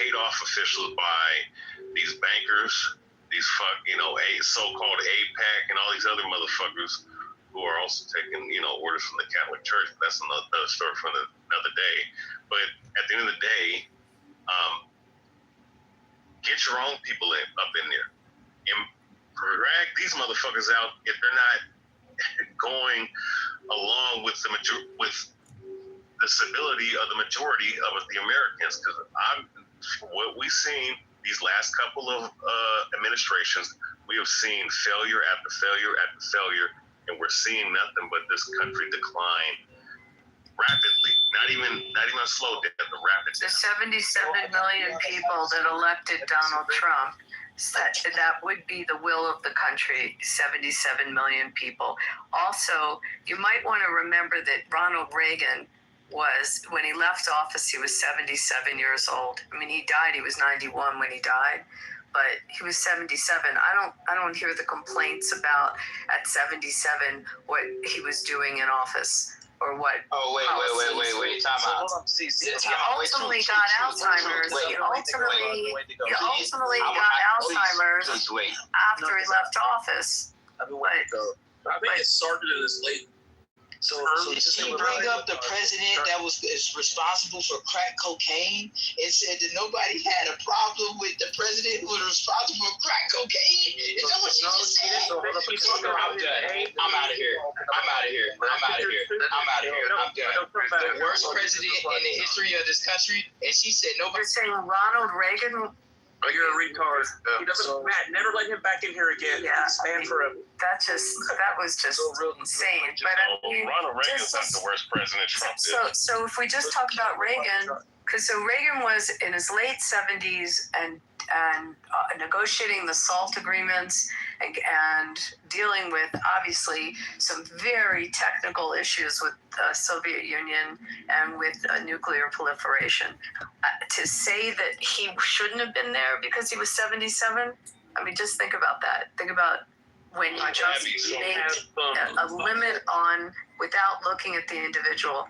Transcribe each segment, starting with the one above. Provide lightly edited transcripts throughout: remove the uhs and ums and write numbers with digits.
paid off officials by these bankers, these so-called APAC and all these other motherfuckers who are also taking, orders from the Catholic Church. That's another story for another day. But at the end of the day, get your own people up in there and drag these motherfuckers out if they're not going along with the civility of the majority of the Americans. Because what we've seen these last couple of administrations, we have seen failure after failure after failure, and we're seeing nothing but this country decline rapidly. Not even a slow death, a rapid death. The 77 million people that elected Donald Trump, that would be the will of the country, 77 million people. Also, you might want to remember that Ronald Reagan when he left office, he was 77 years old. I mean, he died, he was 91 when he died, but he was 77. I don't hear the complaints about at 77 what he was doing in office. Or what? Oh, wait. Time out. He ultimately got Alzheimer's. He ultimately got Alzheimer's after he left office. I think it started in his late. So did she bring up the president that is responsible for crack cocaine and said that nobody had a problem with the president who was responsible for crack cocaine? Is that what she just said? I'm done. I'm out of here. I'm done. The worst president in the history of this country, and she said nobody. You're saying Ronald Reagan? Oh, you're a retard. He doesn't. Matt, never let him back in here again. Yeah, Stand for him. That was just insane. But I mean, Ronald Reagan's not the worst president Trump did. So if we just talk about Reagan, because Reagan was in his late 70s and negotiating the SALT agreements and dealing with obviously some very technical issues with the Soviet Union and with nuclear proliferation. To say that he shouldn't have been there because he was 77, I mean, just think about that. Think about when you just make a limit on without looking at the individual.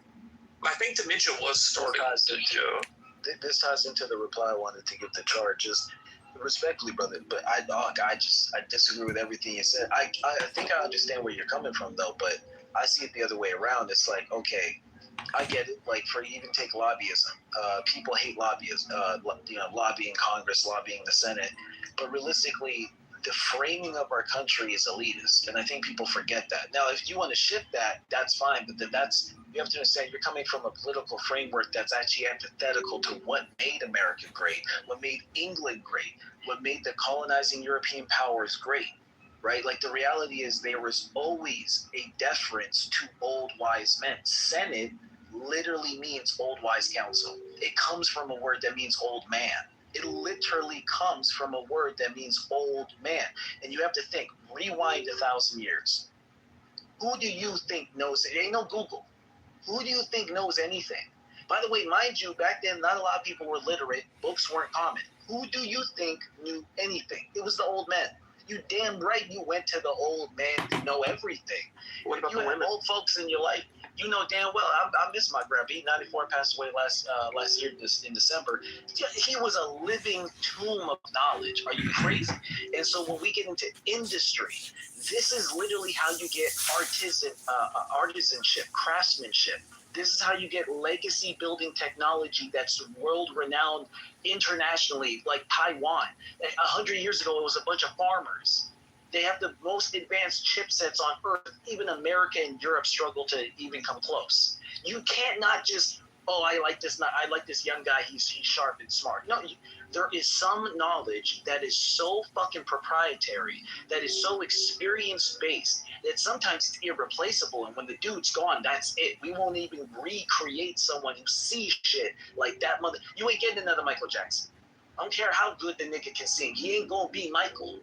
I think dementia was starting. This ties into the reply I wanted to give to Char. Just respectfully, brother, but I disagree with everything you said. I think I understand where you're coming from, though, but I see it the other way around. It's like, okay, I get it. Like, for even take lobbyism, people hate lobbyism. Lobbying Congress, lobbying the Senate, but realistically, the framing of our country is elitist, and I think people forget that. Now, if you want to shift that, that's fine, but then you have to understand you're coming from a political framework that's actually antithetical to what made America great, what made England great, what made the colonizing European powers great, right? Like, the reality is there was always a deference to old wise men. Senate literally means old wise counsel. It comes from a word that means old man. It literally comes from a word that means old man. And you have to think, rewind 1,000 years. Who do you think knows it? Ain't no Google. Who do you think knows anything? By the way, mind you, back then, not a lot of people were literate. Books weren't common. Who do you think knew anything? It was the old men. You damn right you went to the old man to know everything. What about you have old folks in your life, you know damn well. I miss my grandpa. He 94, passed away last year in December. He was a living tomb of knowledge. Are you crazy? And so when we get into industry, this is literally how you get artisanship, craftsmanship. This is how you get legacy building technology that's world renowned internationally, like Taiwan. 100 years ago, it was a bunch of farmers. They have the most advanced chipsets on earth. Even America and Europe struggle to even come close. You can't not just, I like this young guy, he's sharp and smart. No, there is some knowledge that is so fucking proprietary, that is so experience-based, that sometimes it's irreplaceable. And when the dude's gone, that's it. We won't even recreate someone who sees shit like that mother. You ain't getting another Michael Jackson. I don't care how good the nigga can sing. He ain't gonna be Michael.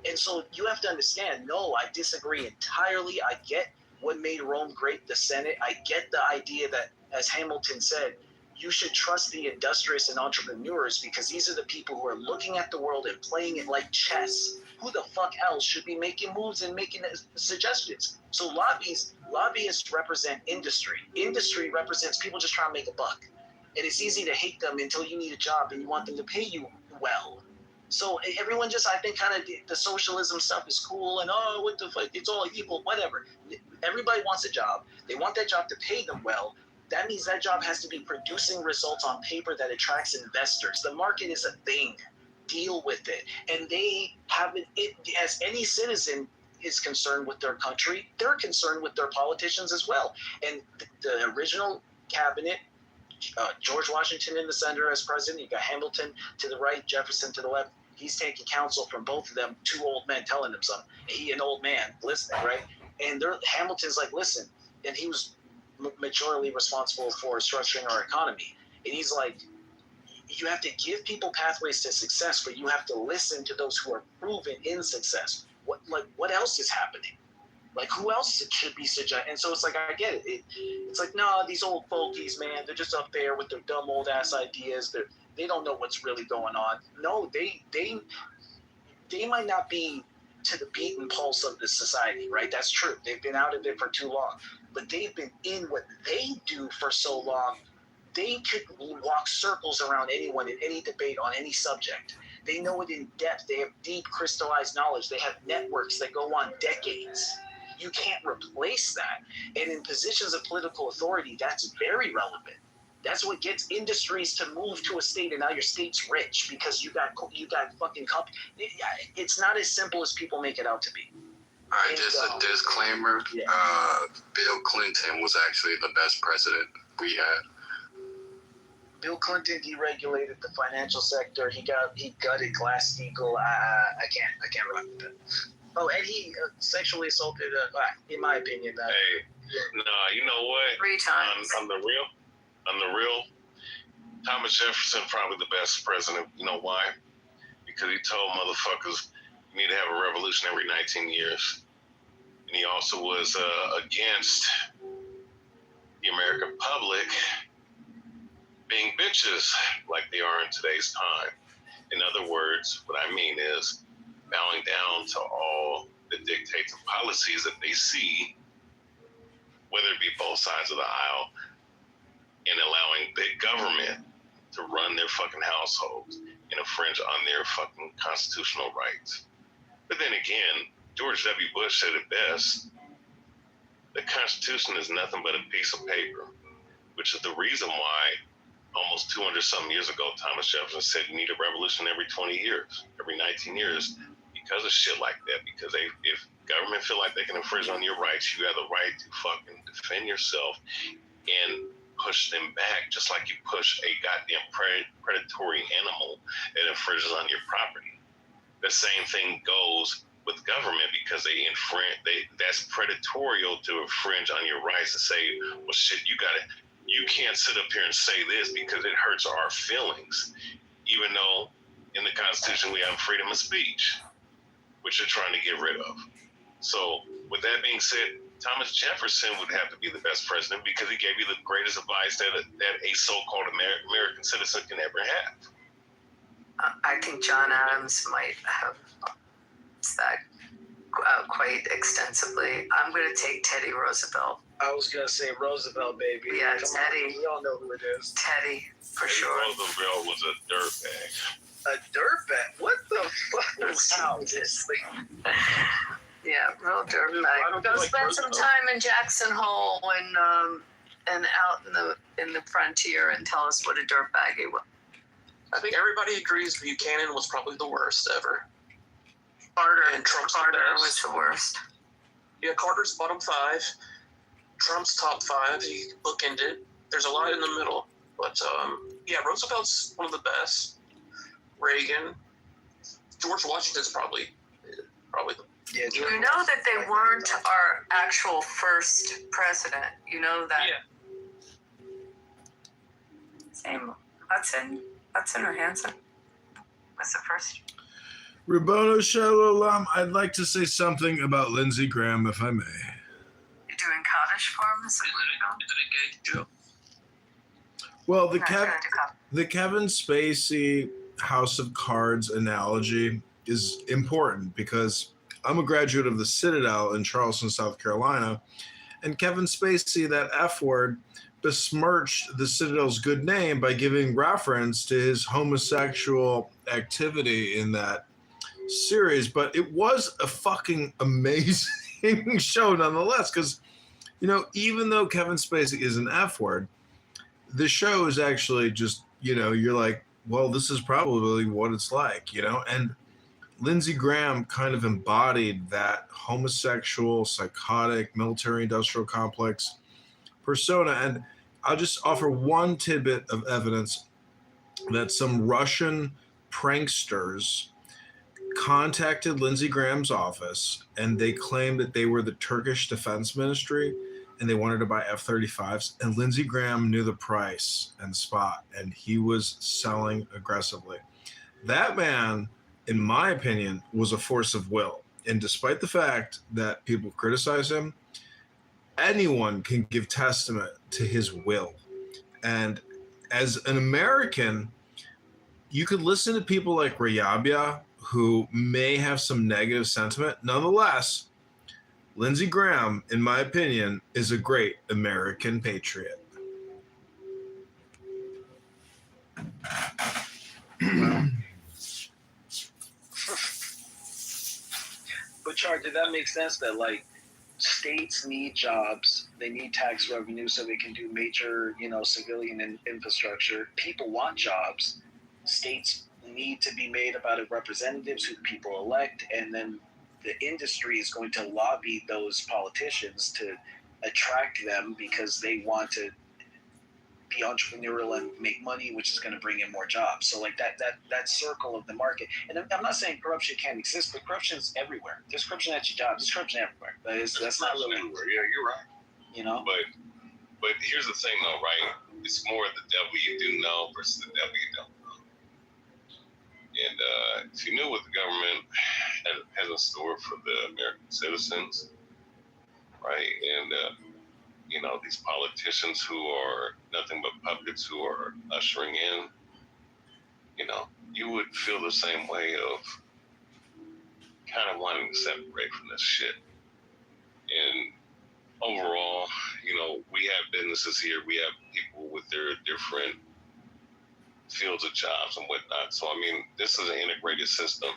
And so you have to understand, no, I disagree entirely. I get what made Rome great, the Senate. I get the idea that, as Hamilton said, you should trust the industrious and entrepreneurs, because these are the people who are looking at the world and playing it like chess. Who the fuck else should be making moves and making suggestions? So lobbyists represent industry. Industry represents people just trying to make a buck. And it's easy to hate them until you need a job and you want them to pay you well. So everyone just, I think, kind of the socialism stuff is cool and, oh, what the fuck, it's all evil, whatever. Everybody wants a job. They want that job to pay them well. That means that job has to be producing results on paper that attracts investors. The market is a thing. Deal with it. And they have it, as any citizen is concerned with their country, they're concerned with their politicians as well. And the original cabinet, George Washington in the center as president, you got Hamilton to the right, Jefferson to the left. He's taking counsel from both of them, two old men telling him something. He, an old man, listening, right? And Hamilton's like, listen, and he was majorly responsible for structuring our economy. And he's like, you have to give people pathways to success, but you have to listen to those who are proven in success. What else is happening? Like, who else should be suggested? And so it's like, I get it. It's like, no, these old folkies, man, they're just up there with their dumb old ass ideas. They don't know what's really going on. No, they might not be to the beaten pulse of the society, right? That's true. They've been out of it for too long, but they've been in what they do for so long. They could walk circles around anyone in any debate on any subject. They know it in depth. They have deep crystallized knowledge. They have networks that go on decades. You can't replace that. And in positions of political authority, that's very relevant. That's what gets industries to move to a state, and now your state's rich because you got fucking company. It's not as simple as people make it out to be. All right, just a disclaimer. Yeah. Bill Clinton was actually the best president we had. Bill Clinton deregulated the financial sector. He gutted Glass-Steagall. I can't rock with that. Oh, and he sexually assaulted, in my opinion. Hey, no, you know what? 3 times. On the real, Thomas Jefferson probably the best president. You know why? Because he told motherfuckers you need to have a revolution every 19 years. And he also was against the American public being bitches like they are in today's time. In other words, what I mean is bowing down to all the dictates and policies that they see, whether it be both sides of the aisle, and allowing big government to run their fucking households and infringe on their fucking constitutional rights. But then again, George W. Bush said it best. The Constitution is nothing but a piece of paper, which is the reason why almost 200 some years ago, Thomas Jefferson said you need a revolution every 20 years, every 19 years, because of shit like that. Because if government feel like they can infringe on your rights, you have the right to fucking defend yourself and push them back, just like you push a goddamn predatory animal that infringes on your property. The same thing goes with government, because they infringe. That's predatorial to infringe on your rights and say, well, shit, you can't sit up here and say this because it hurts our feelings, even though in the Constitution we have freedom of speech, which they're trying to get rid of. So with that being said, Thomas Jefferson would have to be the best president because he gave you the greatest advice that a so-called American citizen can ever have. I think John Adams might have that quite extensively. I'm going to take Teddy Roosevelt. I was going to say Roosevelt, baby. Yeah, Come Teddy. On, we all know who it is. Teddy, for sure. Roosevelt was a dirtbag. A dirtbag? What the fuck? Wow. Yeah, real dirtbag. Go spend some time in Jackson Hole and out in the frontier and tell us what a dirtbag he was. I think everybody agrees Buchanan was probably the worst ever. Carter the best. was the worst. Yeah, Carter's bottom 5. Trump's top 5. He bookended. There's a lot in the middle. But, yeah, Roosevelt's one of the best. Reagan. George Washington's probably the Yeah, You know that they weren't our actual first president. You know that. Yeah. Same. Hudson or Hanson was the first. Rabboni Shalom, I'd like to say something about Lindsey Graham, if I may. You're doing cottage farm? Is it a gay joke? Well, the Kevin Spacey House of Cards analogy is important because I'm a graduate of the Citadel in Charleston, South Carolina, and Kevin Spacey, that F word, besmirched the Citadel's good name by giving reference to his homosexual activity in that series, but it was a fucking amazing show nonetheless, because, even though Kevin Spacey is an F word, the show is actually just, you're like, well, this is probably what it's like, and Lindsey Graham kind of embodied that homosexual, psychotic, military industrial complex persona. And I'll just offer one tidbit of evidence that some Russian pranksters contacted Lindsey Graham's office and they claimed that they were the Turkish Defense Ministry and they wanted to buy F-35s, and Lindsey Graham knew the price and spot, and he was selling aggressively. That man, in my opinion, was a force of will. And despite the fact that people criticize him, anyone can give testament to his will. And as an American, you could listen to people like Rayabia, who may have some negative sentiment. Nonetheless, Lindsey Graham, in my opinion, is a great American patriot. But Char, did that make sense that like states need jobs, they need tax revenue so they can do major, civilian infrastructure. People want jobs. States need to be made about representatives who people elect, and then the industry is going to lobby those politicians to attract them because they want to be entrepreneurial and make money, which is going to bring in more jobs. So like that circle of the market. And I'm not saying corruption can't exist, but corruption's everywhere. There's corruption at your job. There's corruption everywhere. That's not really everywhere. Yeah, you're right. But here's the thing though, right? It's more the devil you do know versus the devil you don't know. And if you knew what the government has in store for the American citizens, right? And these politicians who are nothing but puppets who are ushering in, you would feel the same way of kind of wanting to separate from this shit. And overall, we have businesses here, we have people with their different fields of jobs and whatnot. So, this is an integrated system.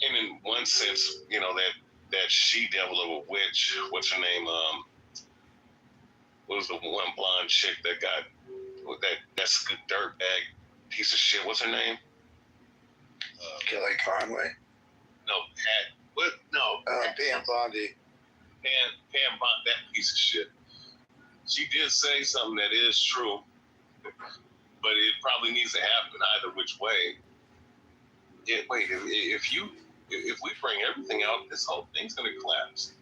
And in one sense, that she-devil of a witch, what's her name? What was the one blonde chick that got that's a dirtbag piece of shit? What's her name? Kelly Conway. No, Pat. What? No. Pam Bondi. Pam Bondi, that piece of shit. She did say something that is true, but it probably needs to happen either which way. If we bring everything out, this whole thing's going to collapse.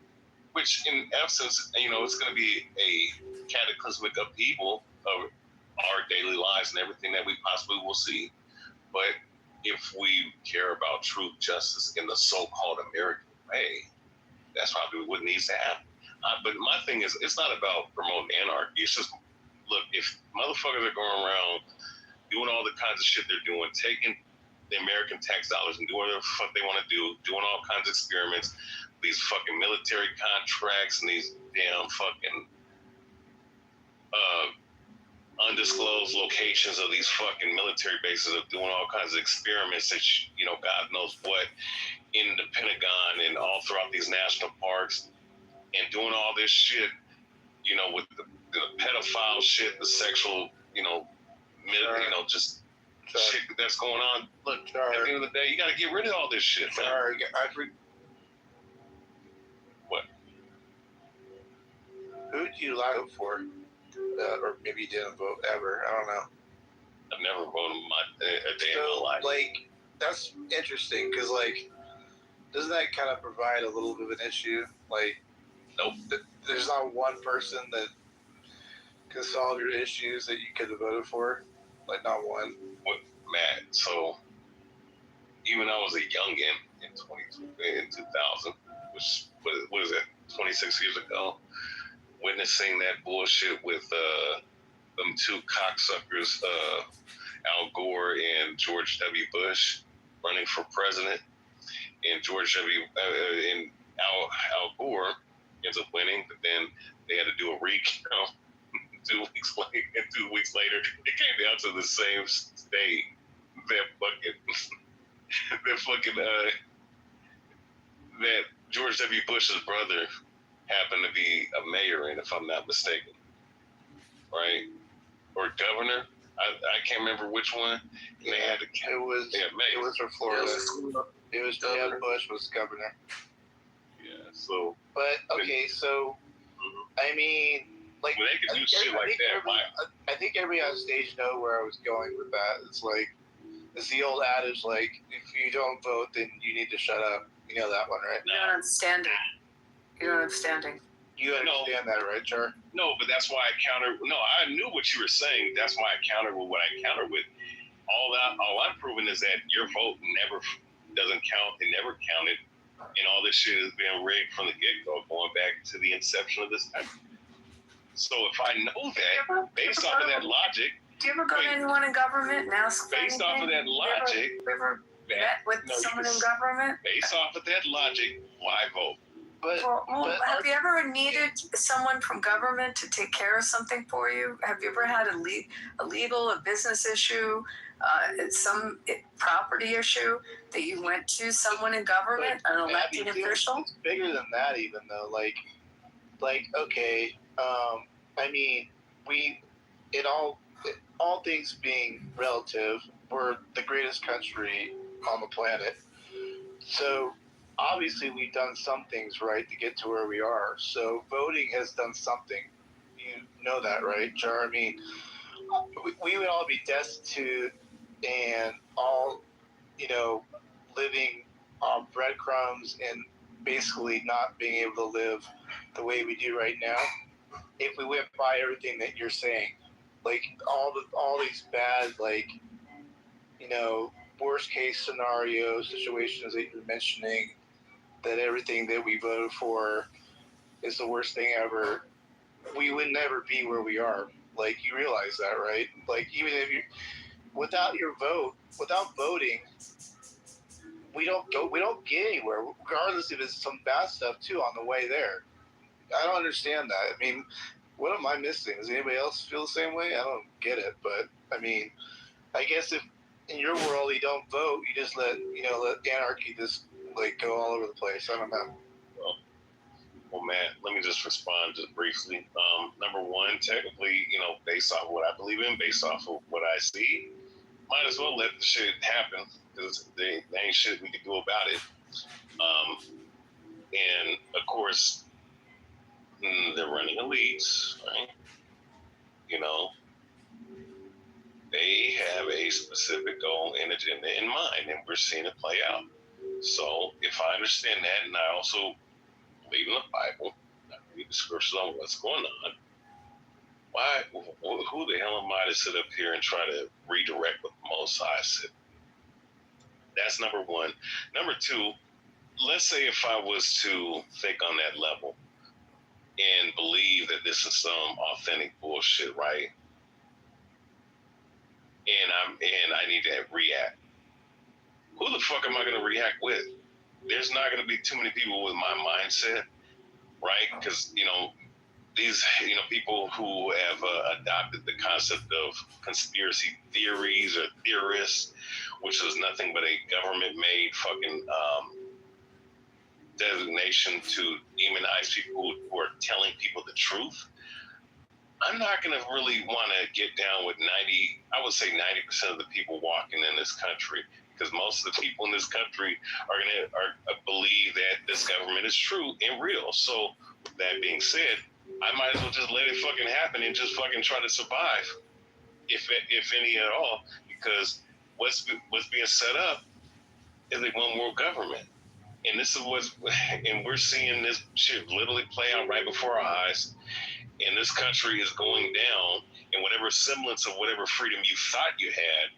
Which, in essence, it's going to be a cataclysmic upheaval of our daily lives and everything that we possibly will see. But if we care about truth, justice in the so-called American way, that's probably what needs to happen. But my thing is, it's not about promoting anarchy. It's just, look, if motherfuckers are going around doing all the kinds of shit they're doing, taking the American tax dollars and doing whatever the fuck they want to do, doing all kinds of experiments, these fucking military contracts and these damn fucking undisclosed locations of these fucking military bases of doing all kinds of experiments that, God knows what, in the Pentagon and all throughout these national parks, and doing all this shit, with the pedophile shit, the sexual, just shit that's going on. Look, at the end of the day, you got to get rid of all this shit, man. What? Who do you vote for? Or maybe you didn't vote ever. I don't know. I've never voted a day in my life. Like, that's interesting because, like, doesn't that kind of provide a little bit of an issue? Like, nope. There's not one person that can solve your issues that you could have voted for. Like, not one. Matt, so even I was a youngin in 2000, which what is it, 26 years ago, witnessing that bullshit with them two cocksuckers, Al Gore and George W. Bush, running for president, and and Al Gore ends up winning, but then they had to do a recount 2 weeks later, and 2 weeks later, it came down to the same state that that George W. Bush's brother happened to be a mayor in, if I'm not mistaken, right? Or governor. I can't remember which one. And they had to. It was for Florida. It was Jeb Bush was governor. Yeah. So. But okay, so I mean, like, well, they could do shit like that. I think everybody on stage know where I was going with that. It's like, it's the old adage, like, if you don't vote, then you need to shut up. You know that one, right? You don't understand it. You don't understand it. You understand that, right, Char? No, but that's why I counter. No, I knew what you were saying. That's why I counter with what I counter with. All I'm proving is that your vote never doesn't count. It never counted, and all this shit has been rigged from the get-go, going back to the inception of this country. So if I know that, based off of that logic, do you ever go to anyone in government and ask for based off of that logic, you ever met with someone in government? Based off of that logic, why vote? But have you ever needed someone from government to take care of something for you? Have you ever had a business issue, some property issue that you went to someone in government, an elected official? It's bigger than that, even though, like okay, I mean, all things being relative, we're the greatest country on the planet, so. Obviously, we've done some things right to get to where we are. So voting has done something. You know that, right, Char? I mean, we would all be destitute and all, living on breadcrumbs and basically not being able to live the way we do right now if we went by everything that you're saying. Like all these bad, worst case scenario situations that you're mentioning, that everything that we voted for is the worst thing ever, we would never be where we are. Like, you realize that, right? Like, even if without voting, we don't get anywhere, regardless if it's some bad stuff too on the way there. I don't understand that. I mean, what am I missing? Does anybody else feel the same way? I don't get it, but I mean, I guess if in your world you don't vote, you just let anarchy just go all over the place. I don't know. Well, Matt, let me just respond just briefly. Number one, technically, based off what I believe in, based off of what I see, might as well let the shit happen because there ain't shit we can do about it. And of course, they're running elites, right? They have a specific goal and agenda in mind, and we're seeing it play out. So if I understand that, and I also believe in the Bible, I read the scriptures on what's going on, who the hell am I to sit up here and try to redirect what the Most High said? That's number one. Number two, let's say if I was to think on that level and believe that this is some authentic bullshit, right? And I need to react. Who the fuck am I going to react with? There's not going to be too many people with my mindset, right? Because, these, people who have adopted the concept of conspiracy theories or theorists, which is nothing but a government-made fucking designation to demonize people who are telling people the truth. I'm not going to really want to get down with 90% of the people walking in this country, because most of the people in this country are believe that this government is true and real. So with that being said, I might as well just let it fucking happen and just fucking try to survive, if any at all, because what's being set up is a one world government. And this is and we're seeing this shit literally play out right before our eyes. And this country is going down, and whatever semblance of whatever freedom you thought you had,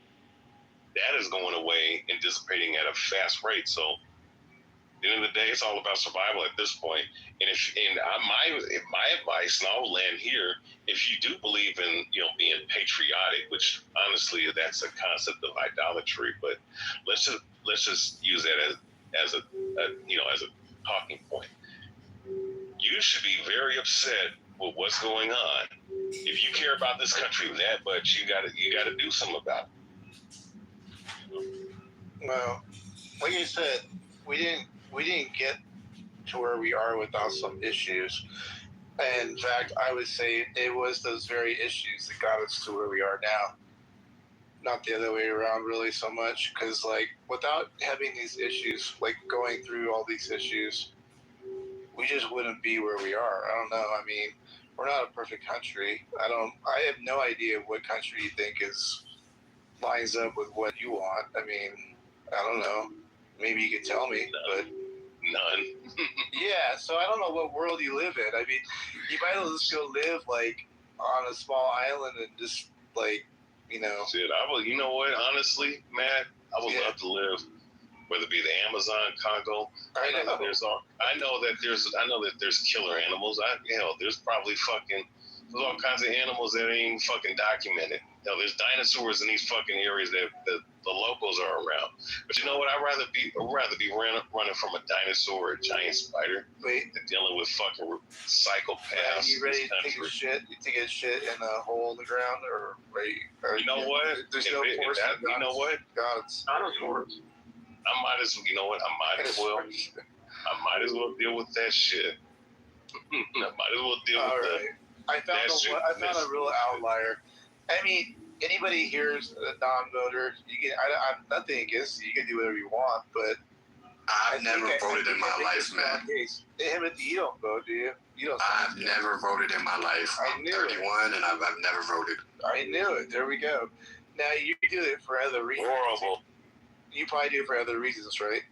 that is going away and dissipating at a fast rate. So at the end of the day, it's all about survival at this point. And my advice, and I'll land here, if you do believe in being patriotic, which honestly that's a concept of idolatry, but let's just use that as a talking point. You should be very upset with what's going on. If you care about this country that much, you gotta do something about it. Well, like you said, we didn't get to where we are without some issues. And in fact, I would say it was those very issues that got us to where we are now. Not the other way around, really, so much. Because, like, without having these issues, like going through all these issues, we just wouldn't be where we are. I don't know. I mean, we're not a perfect country. I have no idea what country you think lines up with what you want. I mean, I don't know. Maybe you could tell me, but none. Yeah, so I don't know what world you live in. I mean, you might as well just go live like on a small island and just like, you know. Shit, you know what? Honestly, Matt, I would love to live, whether it be the Amazon, Congo. I know that there's killer animals. There's probably there's all kinds of animals that ain't even fucking documented. There's dinosaurs in these fucking areas that the locals are around. But you know what? I'd rather be running from a dinosaur or a giant spider than dealing with fucking psychopaths. Are you ready to take a shit? You take a shit in a hole in the ground, or you know what? There's no force. You know what? Gods. Dinosaurs. I might as well deal with that shit. I might as well deal with that. I found a real outlier. I mean, anybody here is a non-voter. I'm nothing against you. You can do whatever you want, but I've never voted in my life, man. You don't vote, do you? You don't. I've never voted in my life. I'm 31 and I've never voted. I knew it. There we go. Now you do it for other reasons. Horrible. You probably do it for other reasons, right?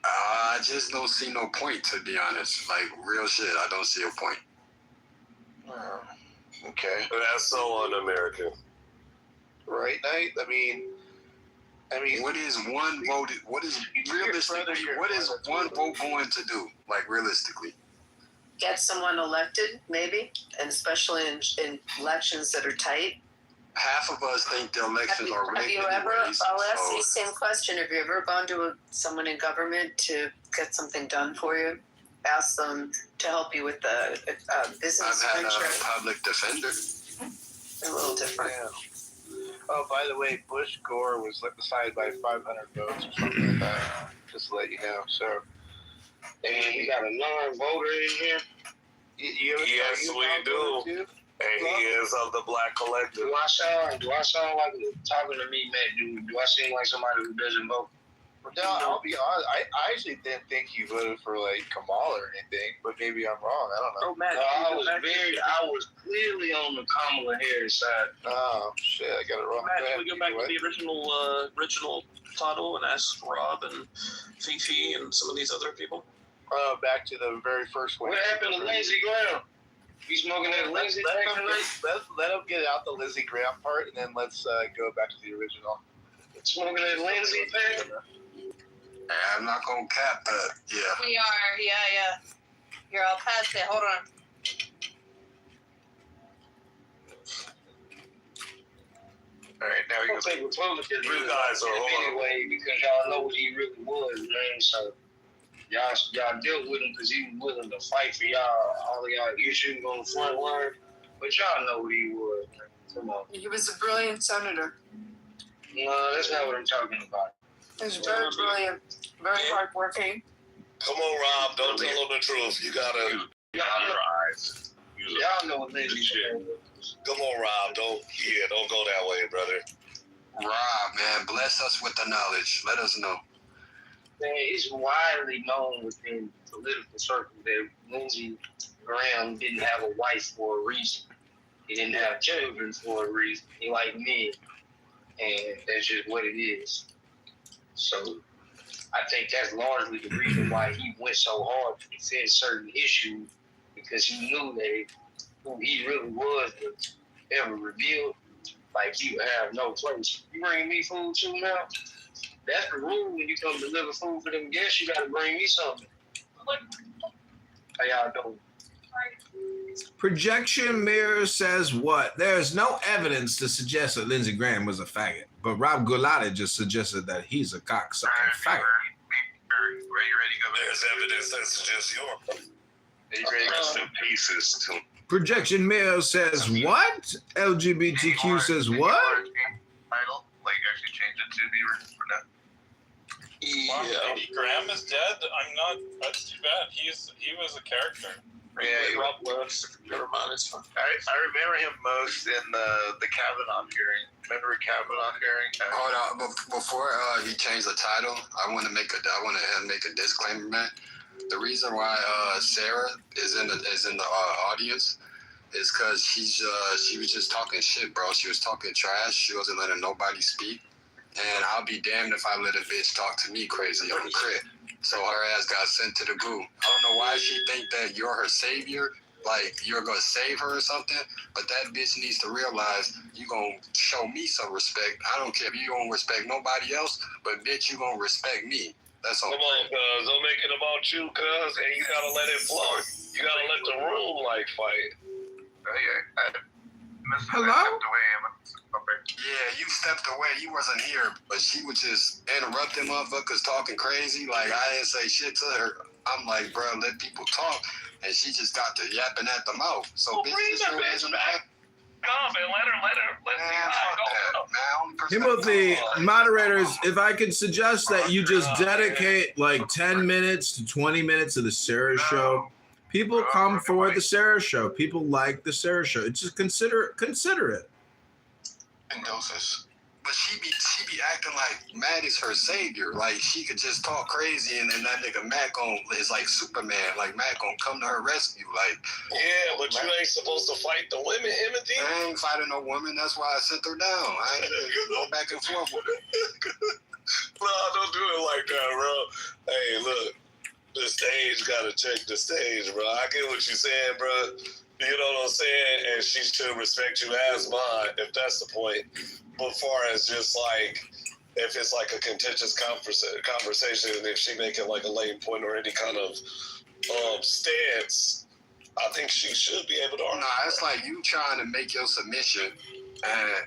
I just don't see no point, to be honest. Like, real shit, I don't see a point. Okay. That's so un-American. Right, Knight? I mean, what is one vote? What is realistically? What is one vote going to do? Like, realistically, Get someone elected, maybe, and especially in elections that are tight. half of us think the elections are rigged. Have you ever? I'll ask you the same question. Have you ever gone to someone in government to get something done for you? Ask them to help you with the business I've had venture. a public defender. A little different. yeah. Oh, by the way, Bush Gore was decided by 500 votes or something like that. Just to let you know. So, And you got a non-voter in here. Yes, we do. And he is of the Black Collective. Do I sound like talking to me, Matt? Do I seem like somebody who doesn't vote? No, I'll be honest. I actually didn't think you voted for like Kamala or anything, but maybe I'm wrong. I don't know. Oh, Matt, I was clearly on the Kamala Harris side. Oh shit, I got it wrong. Matt, can we go back to the original title and ask Rob and Fifi and some of these other people? Back to the very first one. What happened to Lindsey Graham? You smoking that Lindsey Graham? Let him get out the Lindsey Graham part, and then let's go back to the original. Smoking that Lindsey thing? I'm not gonna cap that. Yeah. We are, yeah. Here, I'll pass it. Hold on. All right, now we go. I don't think Republicans You guys are anyway because y'all know what he really was, man. So y'all dealt with him because he was willing to fight for all of y'all issues on the front line. But y'all know what he was, man. Come on. He was a brilliant senator. No, that's not what I'm talking about. He was very brilliant, very hardworking. Come on, Rob. Don't tell them the truth. You gotta Y'all know what Lindsey Graham was. Come on, Rob. Don't go that way, brother. Rob, man, bless us with the knowledge. Let us know. Man, it's widely known within political circles that Lindsey Graham didn't have a wife for a reason. He didn't have children for a reason. He liked men. And that's just what it is. So I think that's largely the reason why he went so hard to defend certain issues, because he knew that who he really was ever revealed, like he would have no place. You bring me food too now? That's the rule when you come deliver food for them guests. You got to bring me something. How y'all doing? Projection Mirror says what? There's no evidence to suggest that Lindsey Graham was a faggot, but Rob Gulati just suggested that he's a cocksucking faggot. Where you ready to go? There's evidence that suggests you're. Are you ready to Rest in pieces to Projection Mail says what? LGBTQ says what? Title, like actually change it to be for that. Yeah. Eddie Graham is dead. I'm not. That's too bad. He was a character. Yeah, Rob Lewis. Never mind, it's fine. I remember him most in the Kavanaugh hearing. Remember Kavanaugh hearing? Hold on, before he changed the title, I want to make a disclaimer, man. The reason why Sarah is in the audience is because she was just talking shit, bro. She was talking trash. She wasn't letting nobody speak. And I'll be damned if I let a bitch talk to me crazy on the crib. So her ass got sent to the goo. I don't know why she think that you're her savior, like you're gonna save her or something. But that bitch needs to realize you gonna show me some respect. I don't care if you don't respect nobody else, but bitch, you gonna respect me. That's all. Come on, cuz. Don't make it about you, cuz. And you gotta let it flow. You gotta let the room fight. Oh yeah. Hello? Yeah, you stepped away. You wasn't here, but she was just interrupting motherfuckers talking crazy. Like I didn't say shit to her. I'm like, bro, let people talk, and she just got to yapping at the mouth. So Bring the bitch back. Come and let the Timothy, moderators, if I could suggest that you just dedicate like 10 minutes to 20 minutes of the Sarah Show. People come for the Sarah Show. People like the Sarah Show. It's just consider it. In doses. But she be acting like Matt is her savior. Like she could just talk crazy, and then that nigga Matt is like Superman. Like Matt gonna come to her rescue. Like yeah, but you ain't supposed to fight the women, Timothy. I ain't fighting no woman. That's why I sent her down. I ain't go back and forth with her. No, don't do it like that, bro. Hey, look, the stage gotta check the stage, bro. I get what you're saying, bro. You know what I'm saying? And she should respect you as mine, if that's the point. But far as just like, if it's like a contentious conversation, and if she making like a lame point or any kind of stance, I think she should be able to argue. Nah, it's like you trying to make your submission, and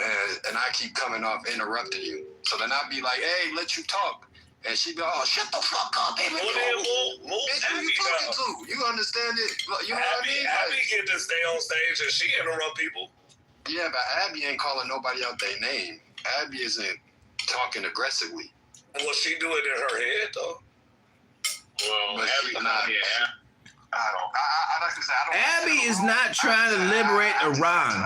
I keep coming off interrupting you. So then I'll be like, hey, let you talk. And she be like, oh, shut the fuck up, baby. Well, then move bitch, who you talking to? You understand it? You know what I mean? Abby get to stay on stage and she interrupt people. Yeah, but Abby ain't calling nobody out their name. Abby isn't talking aggressively. Well, she do it in her head, though. Well, but Abby's not. Abby is not trying to liberate Iran.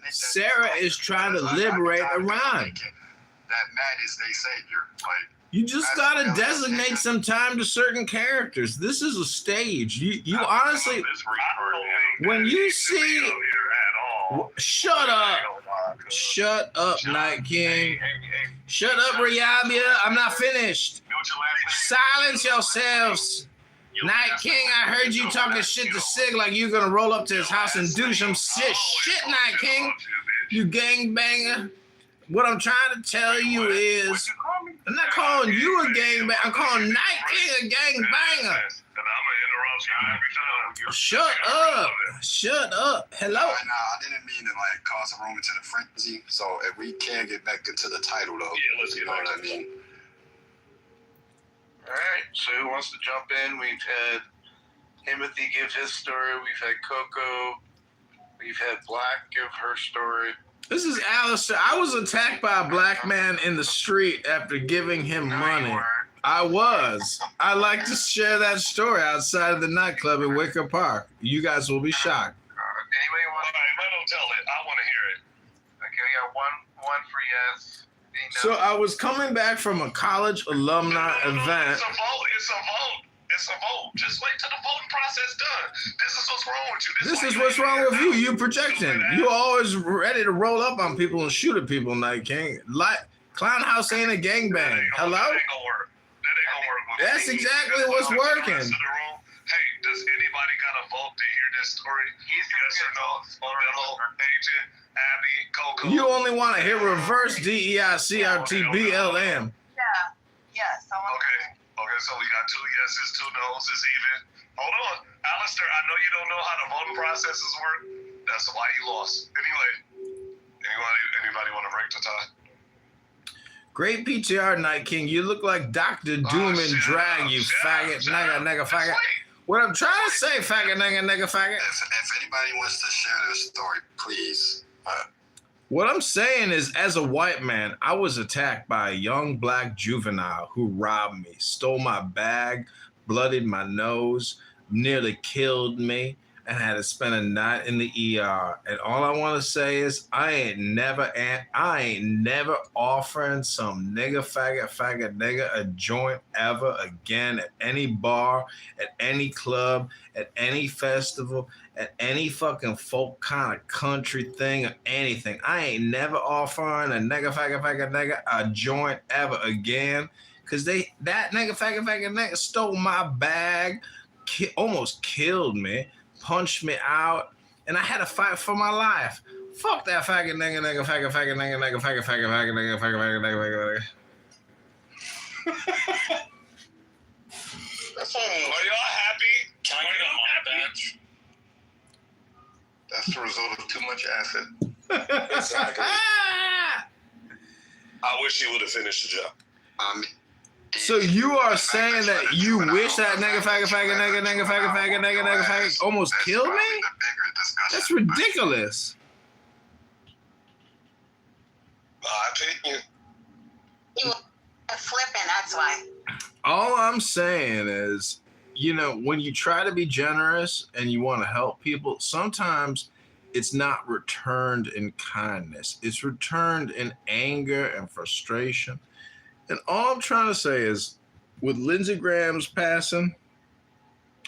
Sarah is trying to liberate Iran. That Matt is their savior. Like, you just gotta designate some time to certain characters. This is a stage. You honestly, when you see, shut up, Night King. Shut up, Riyabia. I'm not finished. Silence yourselves. Night King, I heard you talking shit to Sig like you gonna roll up to his house and do some shit, Night King. You gangbanger. What I'm trying to tell you is, I'm not calling you a gangbanger. I'm calling Night King a gangbanger. Shut up. Hello. Nah, I didn't mean to like cause a room into the frenzy. So if we can get back into the title though, yeah, let's get back what I mean. All right, so who wants to jump in? We've had Timothy give his story. We've had Coco. We've had Black give her story. This is Alistair. I was attacked by a black man in the street after giving him money. I was. I like to share that story outside of the nightclub in Wicker Park. You guys will be shocked. Anybody want? All right, let them tell it. I want to hear it. Okay, we got one for yes. So I was coming back from a college alumni event. It's a vote. Just wait till the voting process done. This is what's wrong with you. This is what's wrong with you. You projecting. You always ready to roll up on people and shoot at people, Night King. Clown House ain't a gangbang. Hello? That ain't gonna work. That's exactly what's working. Hey, does anybody got a vote to hear this story? Yes or no? Modelo, Agent, Abby, Coco. You only want to hear reverse DEICRTBLM. Yeah. Yes. I want Okay, so we got 2 yeses, 2 no's. It's even. Hold on. Alistair, I know you don't know how the voting processes work. That's why you lost. Anyway, anybody want to break the tie? Great PTR, Night King. You look like Dr. Doom and Drag, you faggot. Nigga, faggot. What I'm trying to say, faggot, nigga, faggot. If anybody wants to share their story, please. What I'm saying is, as a white man, I was attacked by a young black juvenile who robbed me, stole my bag, bloodied my nose, nearly killed me, and had to spend a night in the ER. And all I want to say is, I ain't never offering some nigga, faggot, nigga a joint ever again at any bar, at any club, at any festival, at any fucking folk kind of country thing or anything. I ain't never offering a nigga, nigga a joint ever again. Cause that nigga, nigga stole my bag, almost killed me, punched me out, and I had to fight for my life. Fuck that faggot, nigga, faggot, nigga, faggot, nigga. Are y'all happy? Can I get on my bench? That's the result of too much acid. Exactly. I wish he would have finished the job. So you are saying that you wish that nigga, faggot almost killed me? That's ridiculous. My opinion. You were flipping, that's why. All I'm saying is, you know, when you try to be generous and you want to help people, sometimes it's not returned in kindness. It's returned in anger and frustration. And all I'm trying to say is, with Lindsey Graham's passing,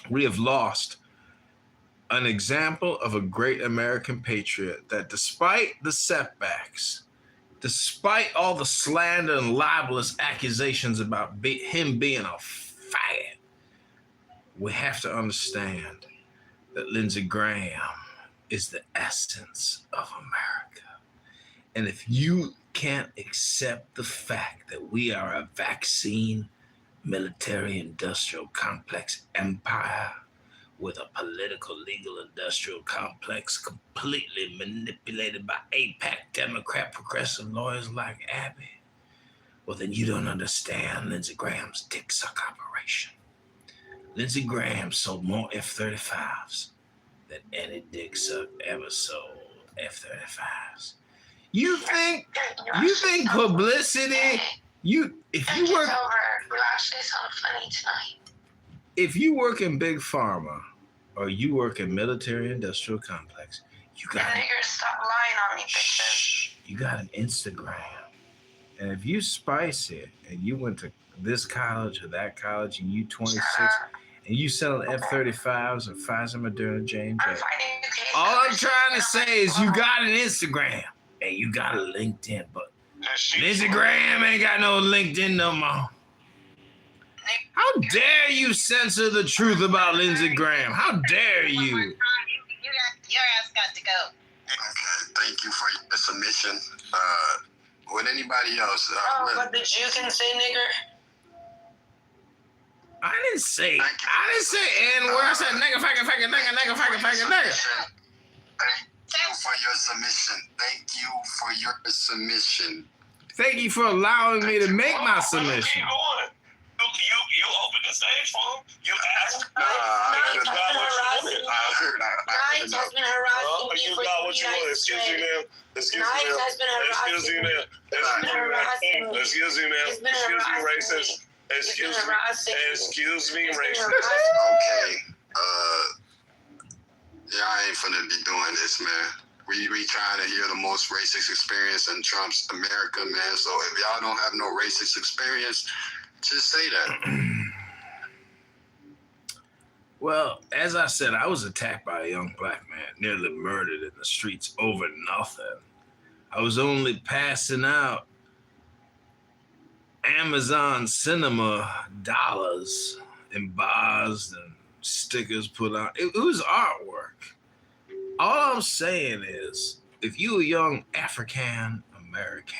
we have lost an example of a great American patriot that, despite the setbacks, despite all the slander and libelous accusations about him being a faggot, we have to understand that Lindsey Graham is the essence of America. And if you can't accept the fact that we are a vaccine, military, industrial complex empire with a political, legal, industrial complex completely manipulated by AIPAC Democrat progressive lawyers like Abby, well, then you don't understand Lindsey Graham's dick suck operation. Lindsey Graham sold more F-35s than any dick suck ever sold F-35s. You think publicity? If you work, We'll actually sound funny tonight. if you work in big pharma or you work in military industrial complex, you got Stop lying on me, bitches. you got an Instagram, and if you spicy and you went to this college or that college and you 26 and you selling F-35s or Pfizer, Moderna, J&J, all I'm trying to say is you got an Instagram and you got a LinkedIn, but Lindsey Graham ain't got no LinkedIn no more. How dare you censor the truth about Lindsey Graham? How dare you? Your ass got to go. Okay, thank you for your submission. Would anybody else? But did you can say nigger? I didn't say N-word. I said nigga, faggot, nigga. Thank you for your submission. Thank you for your submission. Thank you for allowing me to make my submission. Keep going. You opened the stage for him. You asked. Knight has been harassing me You for got what you want. Excuse me, ma'am. Excuse me, ma'am. Excuse me, ma'am. Racist. Excuse me, racist. Okay. Yeah, I ain't finna be doing this, man. We trying to hear the most racist experience in Trump's America, man. So if y'all don't have no racist experience, just say that. Well, as I said, I was attacked by a young black man, nearly murdered in the streets over nothing. I was only passing out Amazon Cinema dollars in bars and stickers put out. It was artwork. All I'm saying is, if you a young African American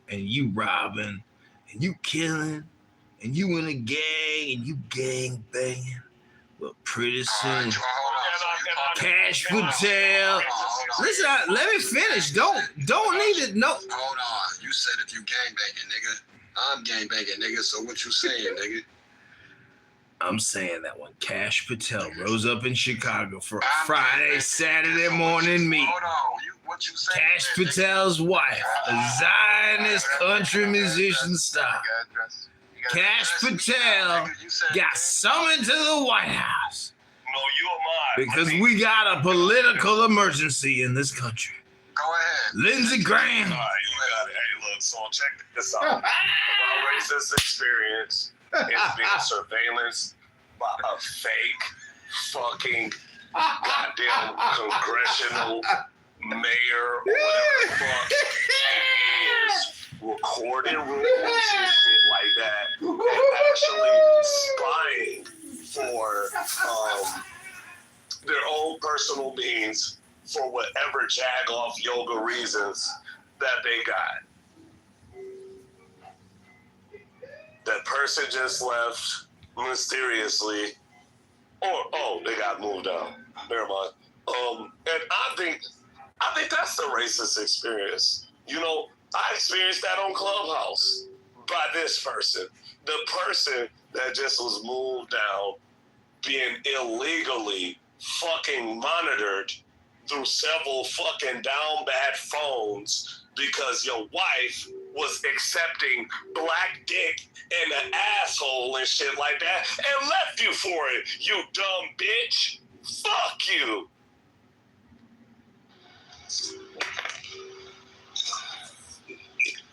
and you robbing and you killing and you in a gang and you gang banging, well, pretty soon, Cash Patel. Listen, let me finish. Don't need it. No. Hold on. You said if you gang banging, nigga. I'm gang banging, nigga. So what you saying, nigga? I'm saying that when Cash Patel rose up in Chicago for a Friday, Saturday morning meet, Cash Patel's wife, a Zionist country musician star, Cash Patel got summoned to the White House because we got a political emergency in this country. Go ahead. Lindsey Graham. All right, you got it. Hey, look, so check this out. My racist experience is being surveillance by a fake fucking goddamn congressional mayor or whatever the fuck he is, recording rooms and shit like that, and actually spying for their own personal means for whatever jagoff yoga reasons that they got. That person just left mysteriously, or they got moved out. Never mind. And I think that's the racist experience. You know, I experienced that on Clubhouse by this person. The person that just was moved down, being illegally fucking monitored through several fucking down bad phones because your wife was accepting black dick in an asshole and shit like that and left you for it, you dumb bitch. Fuck you.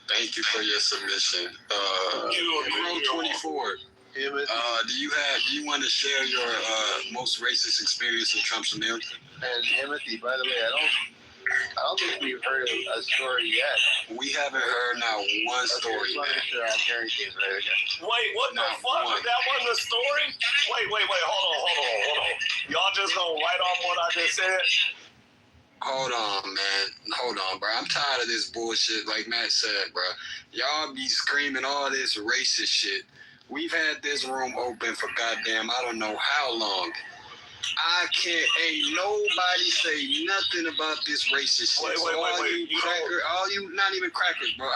Thank you for your submission. Pro 24. Do you want to share your most racist experience in Trump's America? And Timothy, by the way, I don't think we've heard a story yet. We haven't heard not one story. Sure I'm hearing things right again. Wait, what the fuck? That wasn't a story? Wait, hold on. Y'all just gonna write off what I just said? Hold on, man. Hold on, bro. I'm tired of this bullshit, like Matt said, bro. Y'all be screaming all this racist shit. We've had this room open for goddamn I don't know how long. Ain't nobody say nothing about this racist shit. Wait. All you, not even crackers, bro.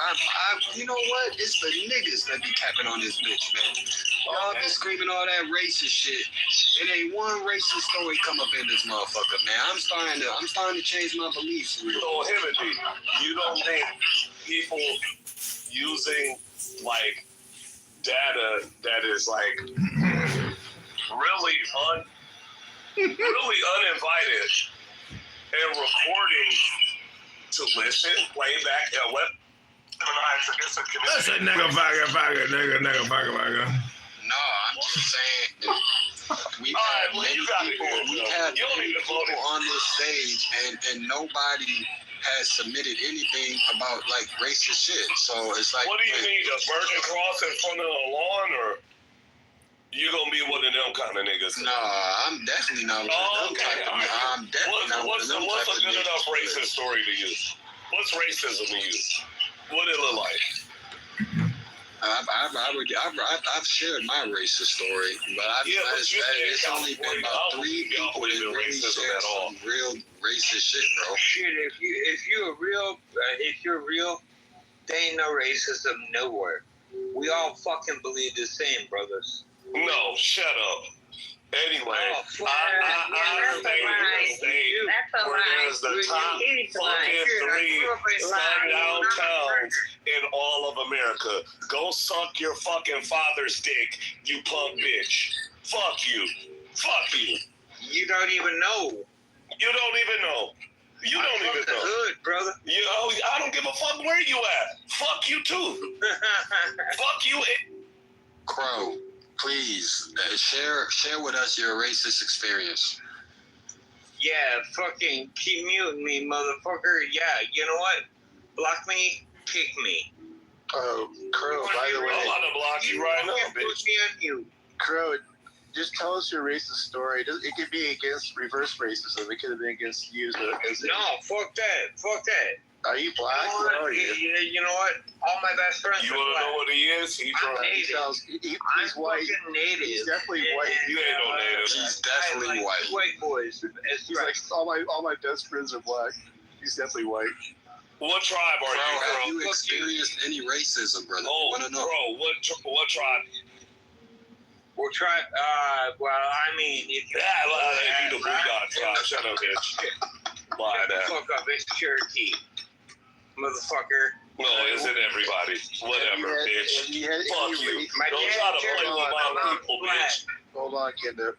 You know what? It's the niggas that be capping on this bitch, man. Y'all be screaming all that racist shit. It ain't one racist story come up in this motherfucker, man. I'm starting to change my beliefs. Real. So, Timothy, you don't think people using like data that is like really uninvited and recording to listen, play back at what? That's a nigga bagger. No, I'm just saying we've had many people on this stage and nobody has submitted anything about like racist shit. So it's like, what do you need, a virgin cross in front of a lawn, or you gonna be one of them kind of niggas? Nah, I'm definitely not one of them type of niggas. I'm definitely not one of them type of niggas. What's a good enough racist story to you? What's racism to you? What it look like? I've shared my racist story, but it's only been about 3 people that really shared some real racist shit, bro. Shit, if you're real, there ain't no racism nowhere. We all fucking believe the same, brothers. No, shut up. Anyway, That's a lie. there's the top fucking 3 sundown towns in all of America. Go suck your fucking father's dick, you punk bitch. Fuck you. You don't even know. You don't even know. Hood, brother. I don't give a fuck where you at. Fuck you too. Fuck you. Crow, please share with us your racist experience. Yeah, fucking keep muting me, motherfucker. Yeah, you know what? Block me, kick me. Oh, Crow, by the way. I'm about to block you right now, bitch. Put me on mute. Crow, just tell us your racist story. It could be against reverse racism. It could have been against you. No, fuck that. Are you black? You know what? All my best friends You are want to black. know what he is? He's I'm white. fucking native. He's definitely white. You ain't no native. He's definitely white. White boys. He's like, all my best friends are black. He's definitely white. What tribe are you, Bro, bro? have you experienced any racism, brother? Oh, I want to know. bro, what tribe? We'll try. Well, I mean, if you you the bulldog. Shut up, bitch. Lie shut the down. fuck up, it's Cherokee, motherfucker. No, isn't everybody? Whatever, bitch. Fuck you. My Don't dad try to Cherokee, play with my my people, mom bitch. Hold on, Kinder.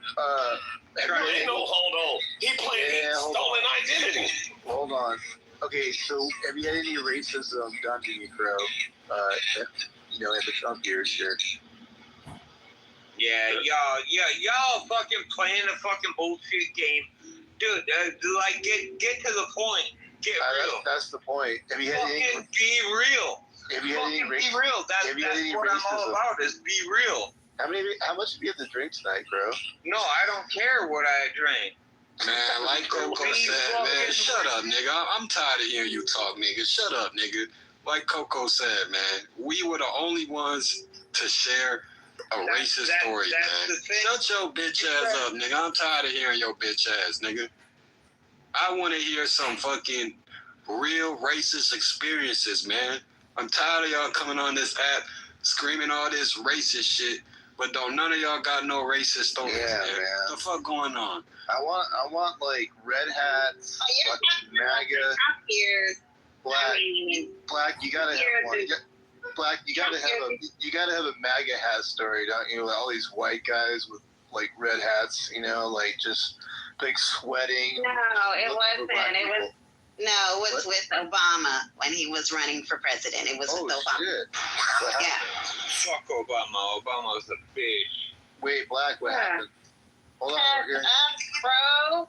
Ain't no hold on. He played stolen identity. Hold on. Okay, so have you had any racism done to you, Crow? In the Trump years here. Yeah, y'all fucking playing a fucking bullshit game, dude. Like, get to the point. Get real. That's the point. Have you had any? Fucking be real. Have you had any Fucking be real. That's what I'm all about. Is be real. How much have you had to drink tonight, bro? No, I don't care what I drink. Man, like Coco said, man, shut up, nigga. I'm tired of hearing you talk, nigga. Shut up, nigga. Like Coco said, man, we were the only ones to share a racist story, man. Shut your bitch ass up, nigga. I'm tired of hearing your bitch ass, nigga. I want to hear some fucking real racist experiences, man. I'm tired of y'all coming on this app screaming all this racist shit, but don't none of y'all got no racist stories, man. What the fuck going on? I want like red hats, fucking MAGA, black. You gotta have one. Black, you gotta have a MAGA hat story, don't you? Like all these white guys with like red hats, like just like sweating. No, it wasn't. It was with Obama when he was running for president. It was with Obama. Shit. Yeah. Fuck Obama. Obama's a bitch. Wait, Black, what happened? Hold on, we're hearing. Crow.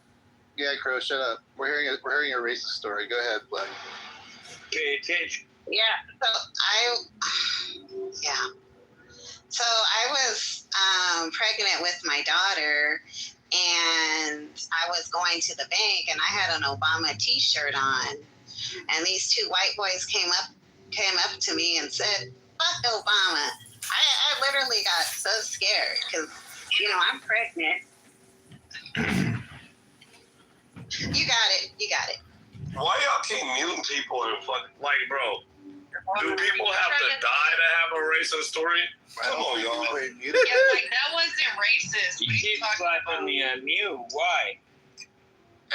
Yeah, Crow, shut up. We're hearing a racist story. Go ahead, Black. Pay attention. Yeah. So I was pregnant with my daughter, and I was going to the bank, and I had an Obama T-shirt on, and these two white boys came up to me and said, "Fuck Obama." I literally got so scared because I'm pregnant. You got it. Why y'all keep muting people and fucking bro? Do people have to die to have a racist story? Come on, y'all. Yeah, that wasn't racist. You keep slapping me on mute. Why?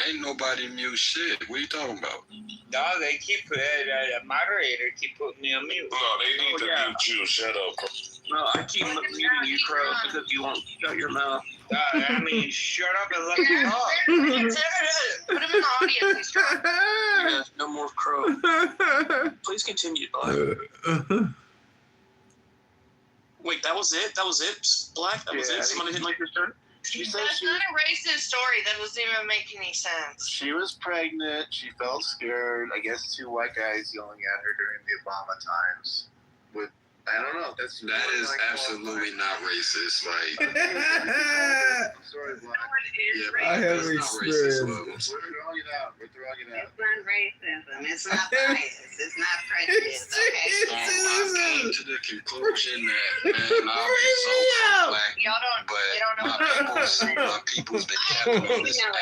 Ain't nobody mute shit. What are you talking about? No, they keep the moderator keep putting me on mute. No, they need to mute you. Shut up. No, I keep muting you, Crow, because you won't shut your mouth. I mean, shut up and let me talk. Put him in the audience. He's trying. Yeah, no more Crow. Please continue, Black. Wait, that was it? That was it? Black? That was it? Somebody didn't like your turn? That's not a racist story. That doesn't even make any sense. She was pregnant. She felt scared. I guess two white guys yelling at her during the Obama times. I don't know. That is absolutely not racist. Like, I'm sorry, Black. I have experience. We're throwing it out. It's not racism. It's not bias. It's not prejudice. Okay. I came to the conclusion that, man, I'll be so black, but my people's been capping on this app.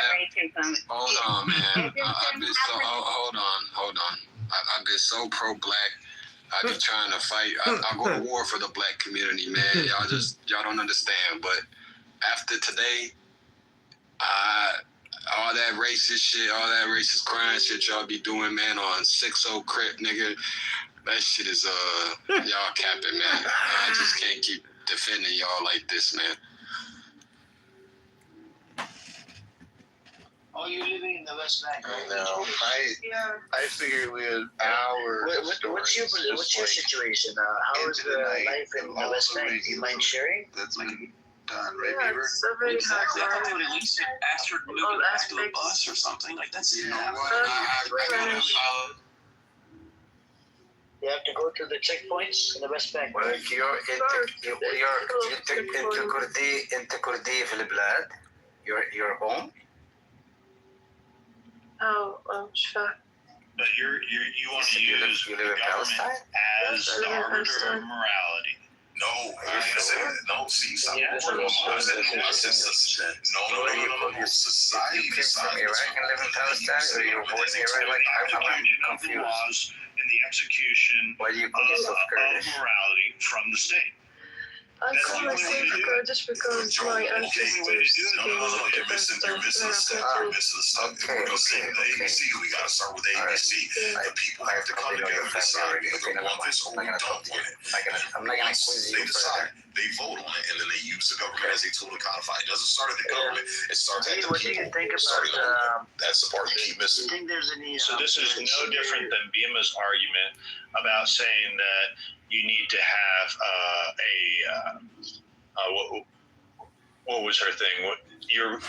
Hold on, man. I've been so. Hold on. I've been so pro-black. I be trying to fight. I go to war for the black community, man. Y'all don't understand. But after today, all that racist shit, all that racist crime shit y'all be doing, man, on 6-0 Crip, nigga, that shit is, y'all capping, man. I just can't keep defending y'all like this, man. Oh, you're living in the West Bank, right? No, I figured we had hours. What's your situation? How is the life in the West Bank? Do you mind sharing? That's done, right, Beaver? Exactly. I thought they would at least ask her to move it back to the bus or something. Like, that's You know what? You have to go to the checkpoints in the West Bank. you're انت كردي في البلاد. You're home. مش فاهم. But you want to use the government as the arbiter of morality. No, I didn't say that. No, see, something. No. Society Iraq and live in Palestine, or you're born in Iraq? Like, I'm confused. Laws and the execution Why do you call yourself of Kurdish? morality from the state. call myself a girl just because my ancestors You're missing the step. You're missing the step. If we're gonna say the ABC, we gotta start with ABC. The people have to come together and decide whether we want this or we don't want it. I'm not gonna quiz you. They decide, they vote on it, and then they use the government as a tool to codify. It doesn't start at the government. It starts at the What do people. you think starting the about? movement. That's the part you keep missing. Do you think there's any? So this is no different than Bima's argument about saying that you need to have what was her thing?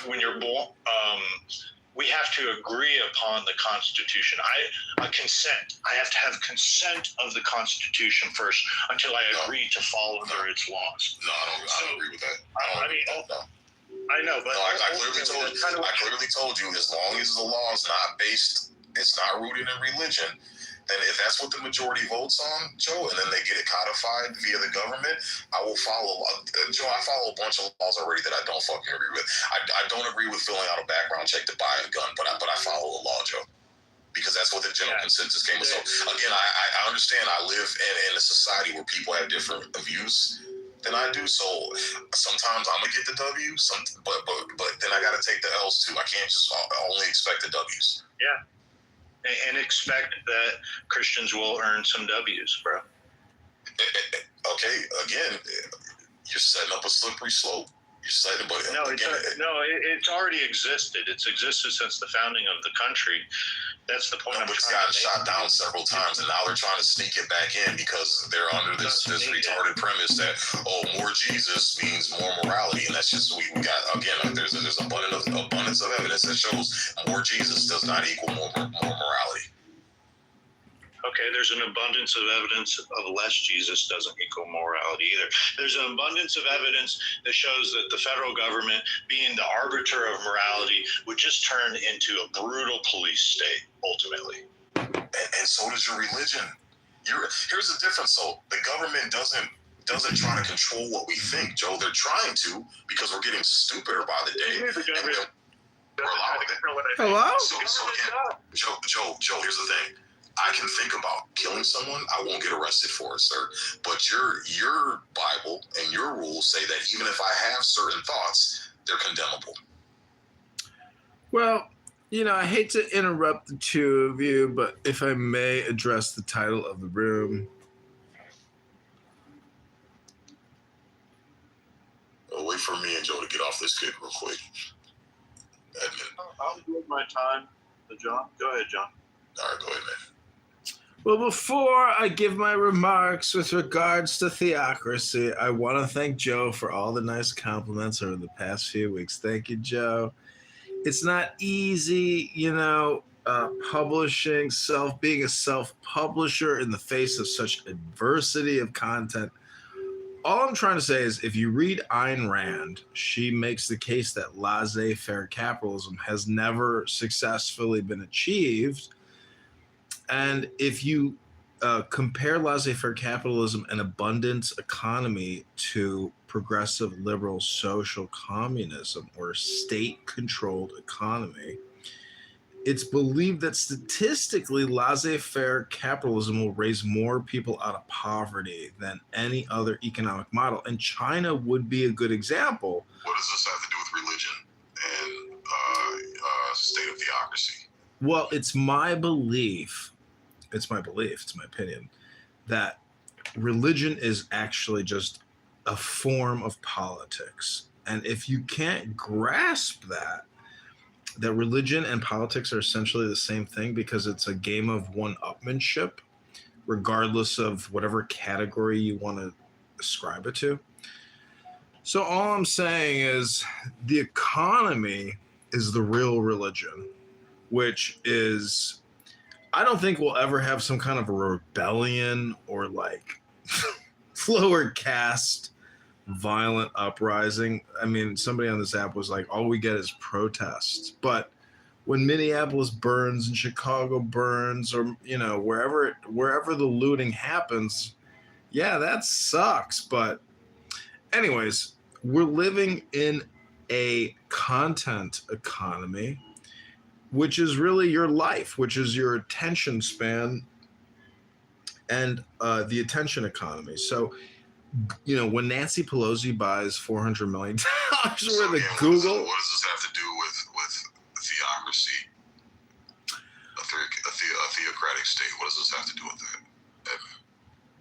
When you're born, we have to agree upon the Constitution. Consent. I have to have consent of the Constitution first until I agree to follow its laws. No, I don't agree with that. I know, but I clearly told you, as long as the law is not based, it's not rooted in religion, then if that's what the majority votes on, Joe, and then they get it codified via the government, I will follow. Joe, I follow a bunch of laws already that I don't fucking agree with. I don't agree with filling out a background check to buy a gun, but I follow the law, Joe, because that's what the general consensus came with. So again, I understand. I live in a society where people have different views than I do. So sometimes I'm gonna get the W, but then I got to take the L's too. I can't just only expect the W's. Yeah. And expect that Christians will earn some W's, bro. Okay, again, you're setting up a slippery slope. You're setting, but it's already existed. It's existed since the founding of the country. That's the point. But it's gotten shot down several times, and now they're trying to sneak it back in because they're under this retarded premise that more Jesus means more morality, and that's just we got again. There's abundance of evidence that shows more Jesus does not equal more morality. Okay, there's an abundance of evidence of less Jesus doesn't equal morality either. There's an abundance of evidence that shows that the federal government, being the arbiter of morality, would just turn into a brutal police state, ultimately. And so does your religion. Here's the difference, though. The government doesn't try to control what we think, Joe. They're trying to because we're getting stupider by the day. We're allowing it. Hello? So again, Joe, here's the thing. I can think about killing someone. I won't get arrested for it, sir. But your Bible and your rules say that even if I have certain thoughts, they're condemnable. Well, I hate to interrupt the two of you, but if I may address the title of the room. I'll wait for me and Joe to get off this kick real quick. I'll give my time to John. Go ahead, John. All right, go ahead, man. Well, before I give my remarks with regards to theocracy, I want to thank Joe for all the nice compliments over the past few weeks. Thank you, Joe. It's not easy, publishing being a self-publisher in the face of such adversity of content. All I'm trying to say is if you read Ayn Rand, she makes the case that laissez-faire capitalism has never successfully been achieved. And if you compare laissez-faire capitalism and abundance economy to progressive liberal social communism or state-controlled economy, it's believed that statistically laissez-faire capitalism will raise more people out of poverty than any other economic model. And China would be a good example. What does this have to do with religion and state of theocracy? Well, it's my belief, it's my opinion, that religion is actually just a form of politics. And if you can't grasp that religion and politics are essentially the same thing because it's a game of one-upmanship, regardless of whatever category you want to ascribe it to. So all I'm saying is the economy is the real religion, which is, I don't think we'll ever have some kind of a rebellion or like lower caste violent uprising. I mean, somebody on this app was like, all we get is protests. But when Minneapolis burns and Chicago burns, or wherever the looting happens, yeah, that sucks. But anyways, we're living in a content economy, which is really your life, which is your attention span and the attention economy. So you know, when Nancy Pelosi buys $400 million worth of again, Google. What does this have to do with theocracy? A theocratic state. What does this have to do with that?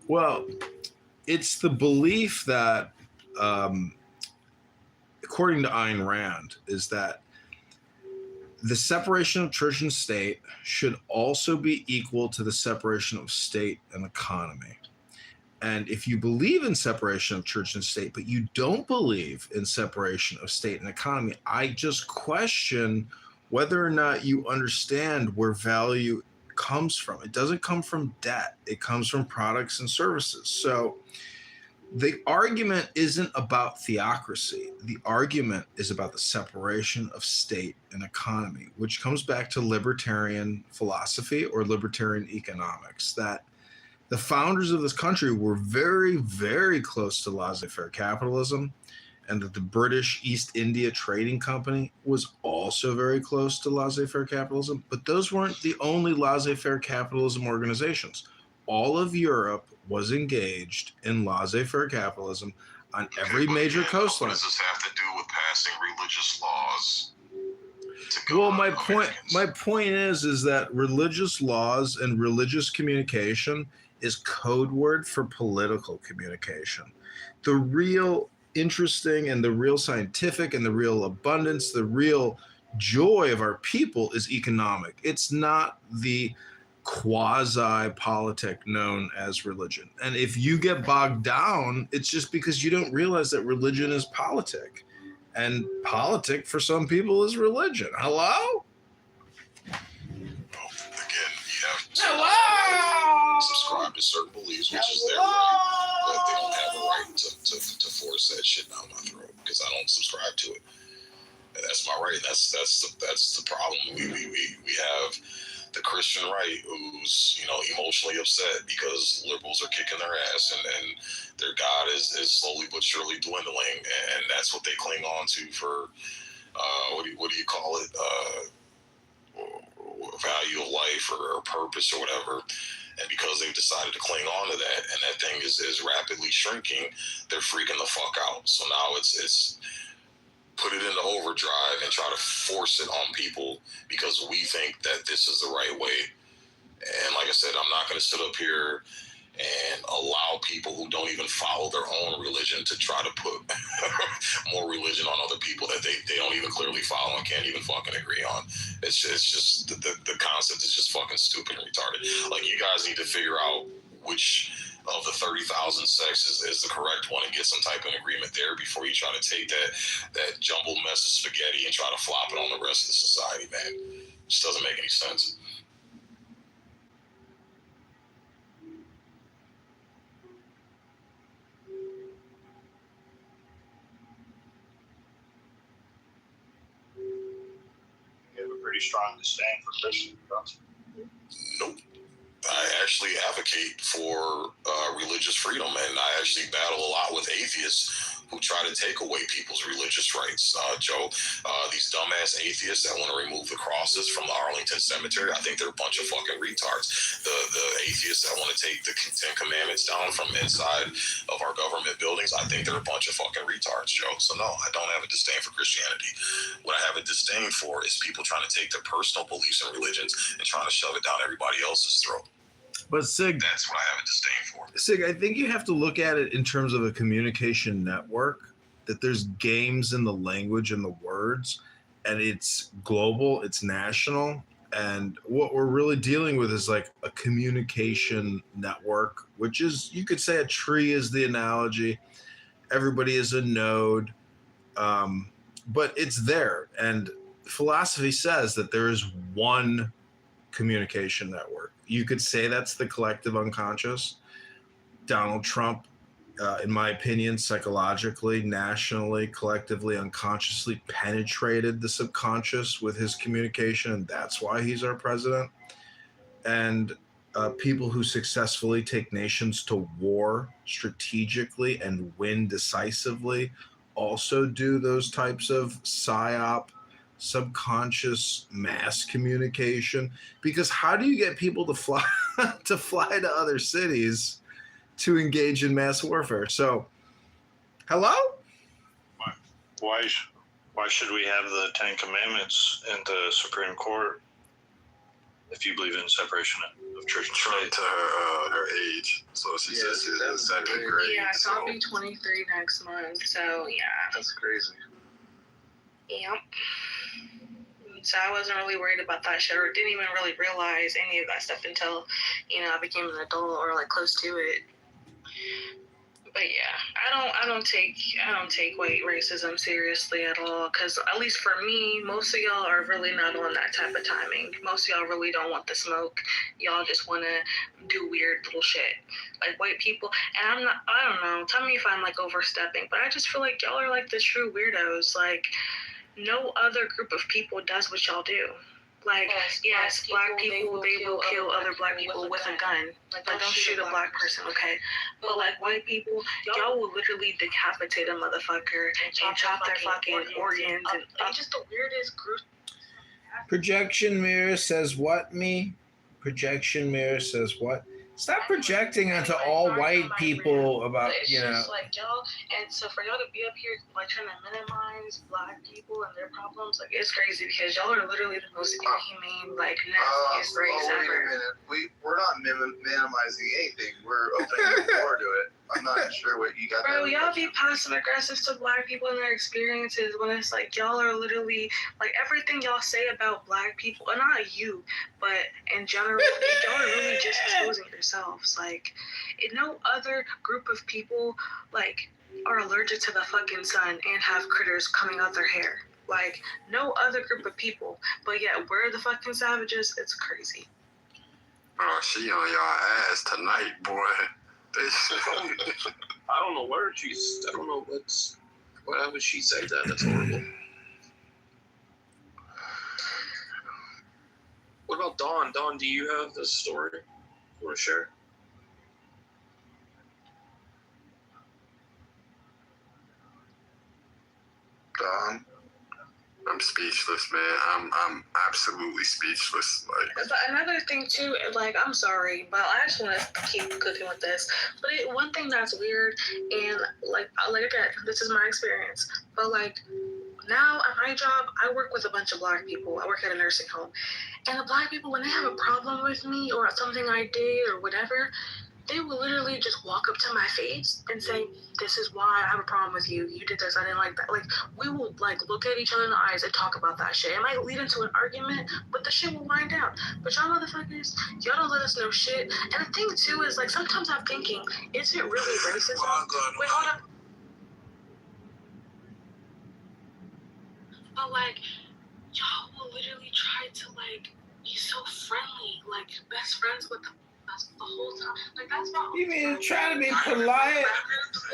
Well, it's the belief that, according to Ayn Rand, is that the separation of church and state should also be equal to the separation of state and economy. And if you believe in separation of church and state, but you don't believe in separation of state and economy, I just question whether or not you understand where value comes from. It doesn't come from debt. It comes from products and services. So the argument isn't about theocracy. The argument is about the separation of state and economy, which comes back to libertarian philosophy or libertarian economics, that the founders of this country were very, very close to laissez-faire capitalism, and that the British East India Trading Company was also very close to laissez-faire capitalism. But those weren't the only laissez-faire capitalism organizations. All of Europe was engaged in laissez-faire capitalism on every major coastline. What does this have to do with passing religious laws? Well, my point is that religious laws and religious communication is code word for political communication. The real interesting and the real scientific and the real abundance, the real joy of our people is economic. It's not the quasi-politic known as religion. And if you get bogged down, it's just because you don't realize that religion is politic. And politic for some people is religion. Hello? Again, you have to subscribe to certain beliefs, which is their right, but they don't have a right to force that shit down my throat because I don't subscribe to it. And that's my right. That's the problem. We have the Christian right who's, you know, emotionally upset because liberals are kicking their ass and their God is slowly but surely dwindling, and that's what they cling on to for what do you call it, value of life or purpose or whatever. And because they've decided to cling on to that, and that thing is rapidly shrinking, they're freaking the fuck out. So now it's put it into overdrive and try to force it on people because we think that this is the right way. And like I said, I'm not going to sit up here and allow people who don't even follow their own religion to try to put more religion on other people that they don't even clearly follow and can't even fucking agree on. It's just the concept is just fucking stupid and retarded. Like, you guys need to figure out which of the 30,000 sects is the correct one and get some type of agreement there before you try to take that jumbled mess of spaghetti and try to flop it on the rest of the society, man. It just doesn't make any sense. You have a pretty strong disdain for Christians, don't you? Nope. I actually advocate for religious freedom, and I actually battle a lot with atheists who try to take away people's religious rights. Joe, these dumbass atheists that want to remove the crosses from the Arlington Cemetery, I think they're a bunch of fucking retards. The atheists that want to take the Ten Commandments down from inside of our government buildings, I think they're a bunch of fucking retards, Joe. So no, I don't have a disdain for Christianity. What I have a disdain for is people trying to take their personal beliefs and religions and trying to shove it down everybody else's throat. But Sig, that's what I have a disdain for. Sig, I think you have to look at it in terms of a communication network, that there's games in the language and the words, and it's global, it's national. And what we're really dealing with is like a communication network, which is, you could say a tree is the analogy. Everybody is a node, but it's there. And philosophy says that there is one communication network. You could say that's the collective unconscious. Donald Trump, in my opinion, psychologically, nationally, collectively, unconsciously penetrated the subconscious with his communication, and that's why he's our president. And people who successfully take nations to war strategically and win decisively also do those types of psyop, subconscious mass communication. Because how do you get people to fly to other cities to engage in mass warfare. So, hello? Why should we have the Ten Commandments in the Supreme Court if you believe in separation of church and state? To her age. So she says she's in second grade. Yeah, so I'll be 23 next month. So, yeah. That's crazy. Yep. So I wasn't really worried about that shit, or didn't even really realize any of that stuff until, I became an adult or like close to it. But yeah, I don't take white racism seriously at all, because at least for me, most of y'all are really not on that type of timing. Most of y'all really don't want the smoke. Y'all just want to do weird little shit. Like white people, and I don't know, tell me if I'm like overstepping, but I just feel like y'all are like the true weirdos. Like, no other group of people does what y'all do. Like, yes, black people, they will kill other black people with a gun. Like, don't shoot a black person, okay? But, like, white people, y'all will literally decapitate a motherfucker and chop their fucking organs. And just the weirdest group. Projection mirror says what, me? Projection mirror says what? Stop projecting onto all white people about, It's just like y'all, and so for y'all to be up here like trying to minimize black people and their problems, like it's crazy, because y'all are literally the most inhumane, like nastiest race wait ever. a minute. We're not minimizing anything. We're opening the door to it. I'm not sure what you got. Bro, y'all be passive aggressive to black people and their experiences when it's like y'all are literally like everything y'all say about black people, and not you, but in general, y'all are really just exposing yourselves. Like, no other group of people like are allergic to the fucking sun and have critters coming out their hair. Like, no other group of people, but yet we're the fucking savages. It's crazy. Oh, she on your ass tonight, boy. I don't know where she's. I don't know why would she say that? That's horrible. What about Dawn? Dawn, do you have this story you want to share? Dawn? I'm speechless, man. I'm absolutely speechless. Like, But another thing too, like, I'm sorry, but I just want to keep cooking with this. But one thing that's weird, and like again, this is my experience. But like now at my job, I work with a bunch of black people. I work at a nursing home, and the black people, when they have a problem with me or something I did or whatever, they will literally just walk up to my face and say, "This is why I have a problem with you. You did this. I didn't like that." Like, we will like look at each other in the eyes and talk about that shit. It might lead into an argument, but the shit will wind down. But y'all motherfuckers, y'all don't let us know shit. And the thing too is, like, sometimes I'm thinking, is it really racism? Wait, hold on. But like, y'all will literally try to like be so friendly, like best friends with us the whole time. Like, that's not. You mean try to be polite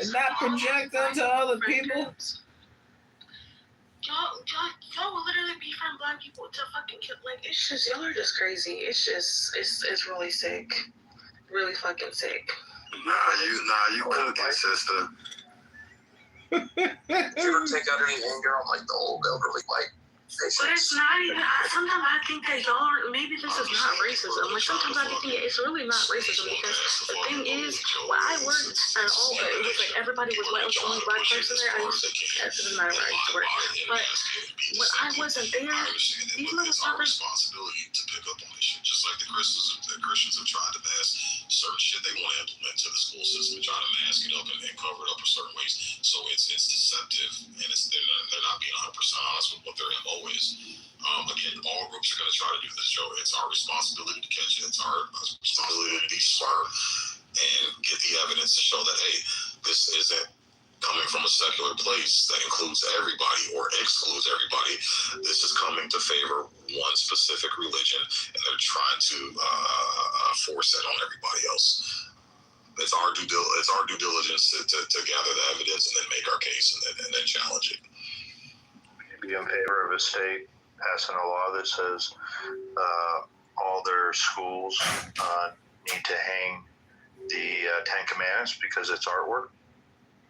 and not project onto other people? Y'all will literally be from black people to fucking kill. Like, it's just, y'all are just crazy. It's just, it's really sick. Really fucking sick. Nah, you cooking, sister. Did you ever take out any anger on like the old elderly white faces? But it's not even. Sometimes I think that y'all are. Maybe this is not racism. Like, sometimes I think it's really not racism, because the thing is, when I worked at all, it was like everybody was white. I was the only black person there. It doesn't matter where I used to work. But when I wasn't there, these motherfuckers. Responsibility to pick up on this shit, just like the Christians have tried to mask certain shit they want to implement to the school system and try to mask it up and cover it up in certain ways. So it's deceptive, and they're not being 100% honest with what their MO is. Again, all groups are going to try to do this, Joe. It's our responsibility to catch it. It's our responsibility to be smart and get the evidence to show that, hey, this isn't coming from a secular place that includes everybody or excludes everybody. This is coming to favor one specific religion, and they're trying to force it on everybody else. It's our due diligence to gather the evidence and then make our case and then challenge it. Be in favor of a state passing a law that says all their schools need to hang the Ten Commandments because it's artwork.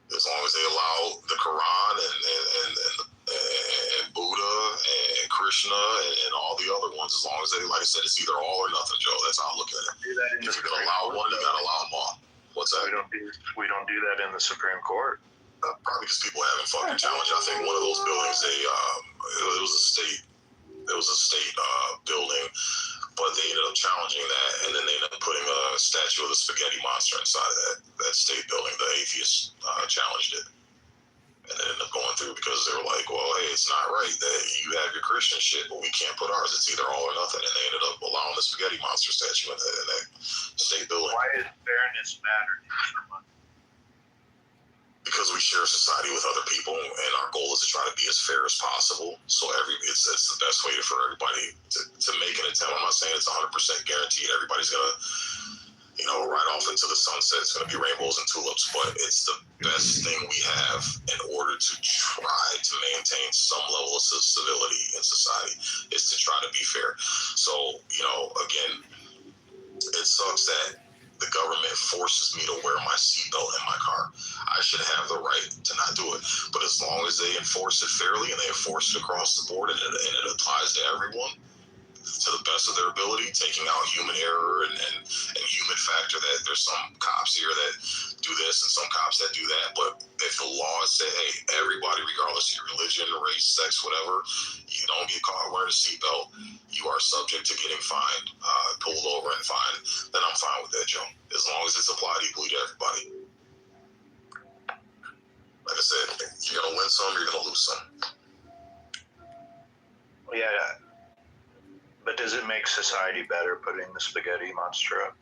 As long as they allow the Quran and Buddha and Krishna and all the other ones, as long as they, like I said, it's either all or nothing, Joe. That's how I look at it. If you're going to allow one, you got to allow them all. What's that? We don't do that in the Supreme Court. Probably because people haven't fucking challenged. I think one of those buildings, it was a state building, but they ended up challenging that, and then they ended up putting a statue of the spaghetti monster inside of that state building. The atheists challenged it, and they ended up going through because they were like, well, hey, it's not right that you have your Christian shit, but we can't put ours. It's either all or nothing, and they ended up allowing the spaghetti monster statue in that state building. Why does fairness matter to you so much? Because we share society with other people, and our goal is to try to be as fair as possible. So it's the best way for everybody to make an attempt. I'm not saying it's 100% guaranteed. Everybody's gonna, ride off into the sunset. It's gonna be rainbows and tulips, but it's the best thing we have in order to try to maintain some level of civility in society. Is to try to be fair. So again, it sucks that the government forces me to wear my seatbelt in my car. I should have the right to not do it. But as long as they enforce it fairly and they enforce it across the board and it applies to everyone to the best of their ability, taking out human error and human factor, that there's some cops here that do this and some cops that do that. But if the law said, hey, everybody, regardless of your religion, race, sex, whatever, you don't get caught wearing a seatbelt, you are subject to getting fined, pulled over and fined, then I'm fine with that, Joe. As long as it's applied equally to everybody. Like I said, you're going to win some, you're going to lose some. Yeah, but does it make society better putting the spaghetti monster up?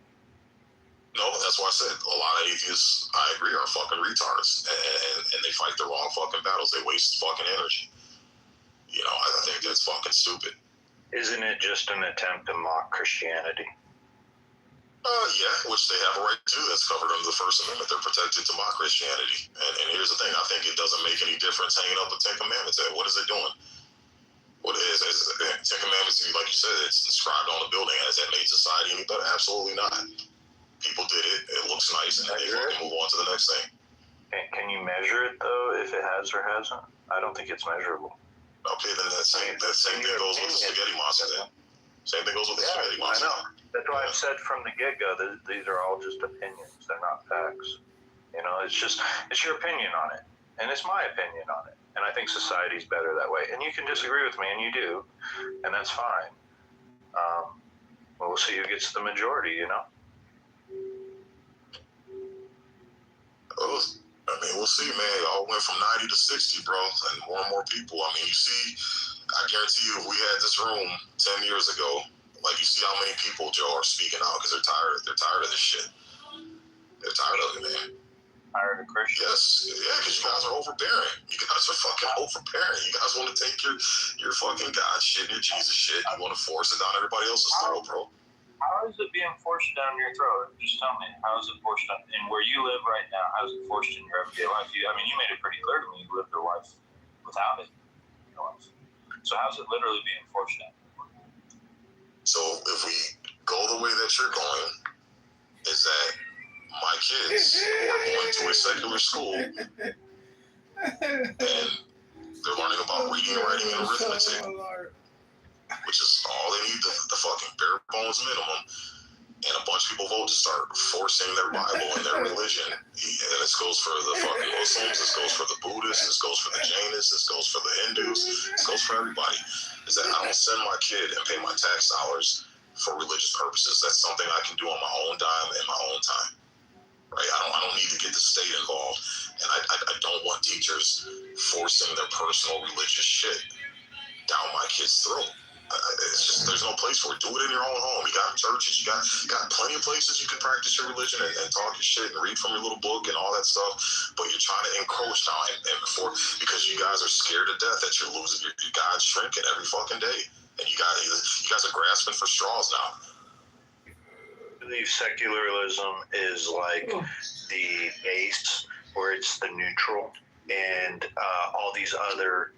No, that's why I said a lot of atheists, I agree, are fucking retards. And they fight the wrong fucking battles. They waste fucking energy. I think that's fucking stupid. Isn't it just an attempt to mock Christianity? Yeah, which they have a right to do. That's covered under the First Amendment. They're protected to mock Christianity. And here's the thing. I think it doesn't make any difference hanging up the Ten Commandments. What is it doing? What it is Ten Commandments, like you said, it's inscribed on the building. Has that made society any better? Absolutely not. People did it. It looks nice, and then they fucking move on to the next thing. Can you measure it, though, if it has or hasn't? I don't think it's measurable. Okay, then that same thing goes with the spaghetti monster then. Same thing goes with the spaghetti monster. I know. That's why I've said from the get-go that these are all just opinions. They're not facts. It's your opinion on it. And it's my opinion on it. And I think society's better that way. And you can disagree with me, and you do. And that's fine. We'll see who gets the majority, Well, we'll see, man. It all went from 90 to 60, bro. And more people. I guarantee you, if we had this room 10 years ago, like, you see how many people, Joe, are speaking out because they're tired of this shit. They're tired of it, man. Tired of Christians? Yes, yeah, because you guys are overbearing. You guys are fucking overbearing. You guys want to take your fucking God shit and your Jesus shit. You want to force it down everybody else's throat, bro. How is it being forced down your throat? Just tell me, how is it forced down? And where you live right now, how is it forced in your everyday life? You made it pretty clear to me you lived your life without it in your life. So how's it literally being forced down? So if we go the way that you're going, is that my kids who are going to a secular school and they're learning about reading, writing, and arithmetic, which is all they need, the fucking bare bones minimum, and a bunch of people vote to start forcing their Bible and their religion. And this goes for the fucking Muslims, this goes for the Buddhists, this goes for the Jainists, this goes for the Hindus, this goes for everybody. Is that I don't send my kid and pay my tax dollars for religious purposes. That's something I can do on my own dime and my own time. Right? I don't need to get the state involved. And I don't want teachers forcing their personal religious shit down my kid's throat. It's just, there's no place for it. Do it in your own home. You got churches, you got plenty of places you can practice your religion and talk your shit and read from your little book and all that stuff. But you're trying to encroach now because you guys are scared to death that you're losing your God's shrinking every fucking day. And you guys are grasping for straws now. I believe secularism is like the base where it's the neutral, and all these other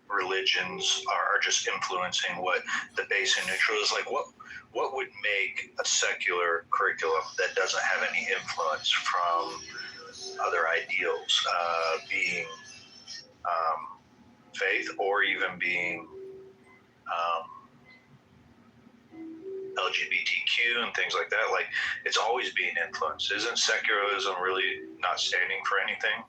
religions are just influencing what the base and neutral is. Like what would make a secular curriculum that doesn't have any influence from other ideals, being faith or even being LGBTQ and things like that. Like, it's always being influenced. Isn't secularism really not standing for anything?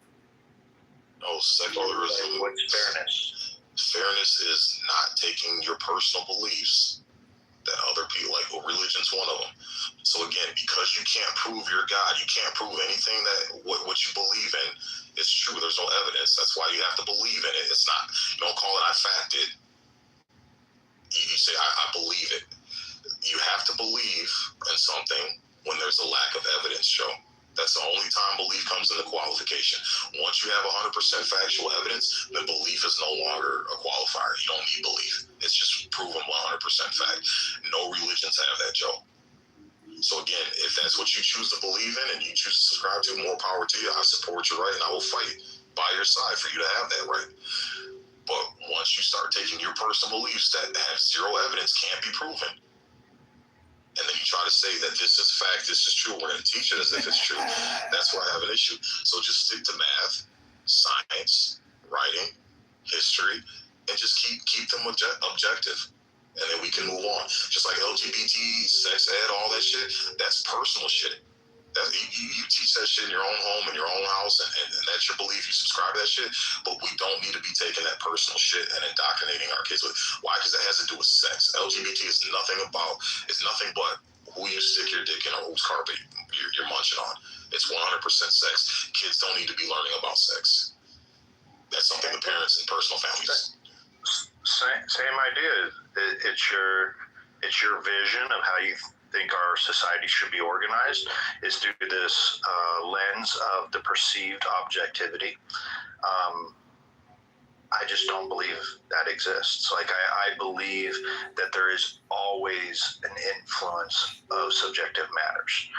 No, secularism. Like, what's fairness? Fairness is not taking your personal beliefs that other people, like, well, religion's one of them. So again, because you can't prove your God, you can't prove anything that what you believe in is true. There's no evidence. That's why you have to believe in it. It's not, you don't call it I fact it. You say I believe it. You have to believe in something when there's a lack of evidence, Joe. That's the only time belief comes into qualification. Once you have 100% factual evidence, then belief is no longer a qualifier. You don't need belief. It's just proven 100% fact. No religions have that, Joe. So again, if that's what you choose to believe in and you choose to subscribe to, more power to you. I support your right and I will fight by your side for you to have that right. But once you start taking your personal beliefs that have zero evidence, can't be proven, and then you try to say that this is fact, this is true, we're going to teach it as if it's true, that's where I have an issue. So just stick to math, science, writing, history, and just keep them objective. And then we can move on. Just like LGBT, sex ed, all that shit, that's personal shit. You teach that shit in your own home, in your own house, and that's your belief. You subscribe to that shit, but we don't need to be taking that personal shit and indoctrinating our kids with. Why? Because it has to do with sex. LGBT is nothing but who you stick your dick in or whose carpet you're munching on. It's 100% sex. Kids don't need to be learning about sex. That's something the parents and personal families. Same idea. It's your vision of how you think our society should be organized is through this lens of the perceived objectivity. I just don't believe that exists. Like, I believe that there is always an influence of subjective matters.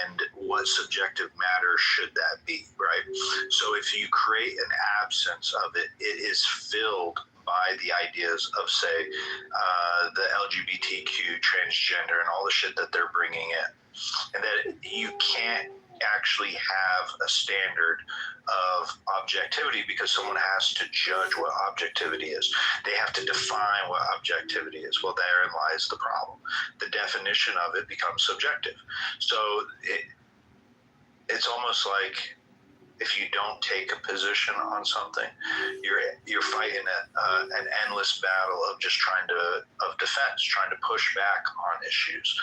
And what subjective matter should that be, right? So if you create an absence of it, it is filled by the ideas of, say, the LGBTQ, transgender, and all the shit that they're bringing in. And that you can't actually have a standard of objectivity because someone has to judge what objectivity is. They have to define what objectivity is. Well, therein lies the problem. The definition of it becomes subjective. So it's almost like if you don't take a position on something, you're fighting an endless battle of just trying to push back on issues,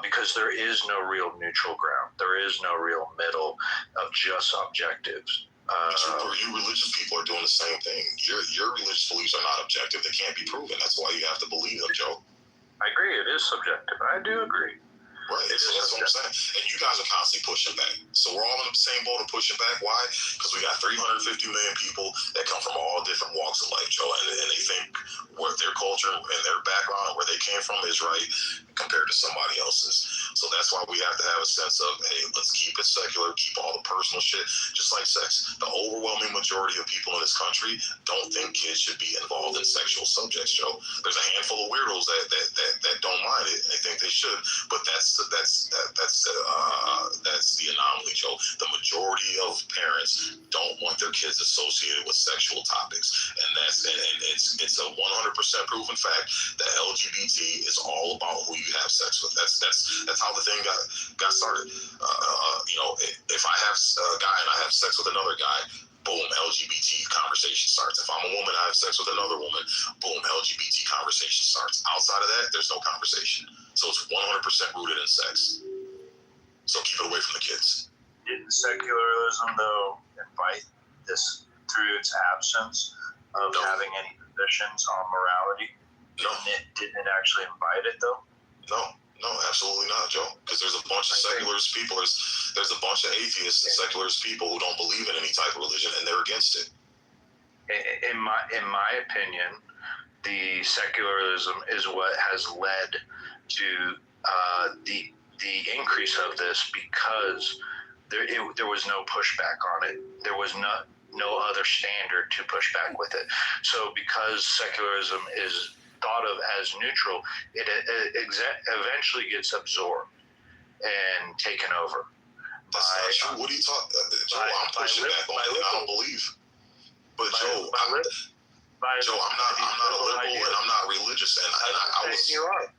because there is no real neutral ground. There is no real middle of just objectives. You religious people are doing the same thing. Your religious beliefs are not objective. They can't be proven. That's why you have to believe them, Joe. I agree. It is subjective. I do agree. Right, so that's what I'm saying. And you guys are constantly pushing back. So we're all in the same boat of pushing back. Why? Because we got 350 million people that come from all different walks of life, Joe, and they think what their culture and their background and where they came from is right compared to somebody else's. So that's why we have to have a sense of, hey, let's keep it secular, keep all the personal shit, just like sex. The overwhelming majority of people in this country don't think kids should be involved in sexual subjects, Joe. There's a handful of weirdos that don't mind it and they think they should, but that's the anomaly, Joe. The majority of parents don't want their kids associated with sexual topics, and it's a 100% proven fact that LGBT is all about who you have sex with. That's how the thing got started. If I have a guy and I have sex with another guy, boom, LGBT conversation starts. If I'm a woman, I have sex with another woman, boom, LGBT conversation starts. Outside of that, there's no conversation. So it's 100% rooted in sex. So keep it away from the kids. Didn't secularism, though, invite this through its absence of having any positions on morality? No. Didn't it actually invite it, though? No, absolutely not, Joe. Because there's a bunch of secularist people. There's a bunch of atheists and secularist people who don't believe in any type of religion, and they're against it. In my opinion, the secularism is what has led to the increase of this, because there was no pushback on it. There was no other standard to push back with it. So because secularism is thought of as neutral, it eventually gets absorbed and taken over. That's not true. What are you talking? Joe, I'm pushing back on it. I don't believe. But Joe, I'm not a liberal and I'm not religious, and I was. You are.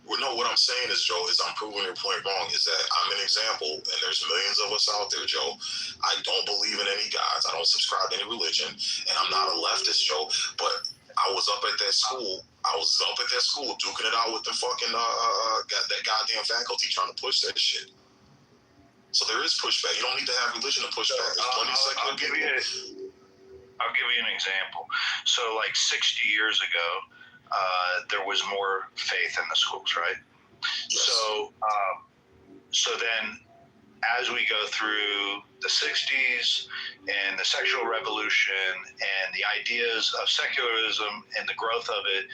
Well, no, No, what I'm saying is, Joe, is I'm proving your point wrong. Is that I'm an example, and there's millions of us out there, Joe. I don't believe in any gods. I don't subscribe to any religion, and I'm not a leftist, Joe. But I was up at that school. Duking it out with the fucking that goddamn faculty trying to push that shit. So there is pushback. You don't need to have religion to push back. There's plenty of secular people. I'll give you an example. So, like 60 years ago, there was more faith in the schools, right? Yes. So then, as we go through the 60s and the sexual revolution and the ideas of secularism and the growth of it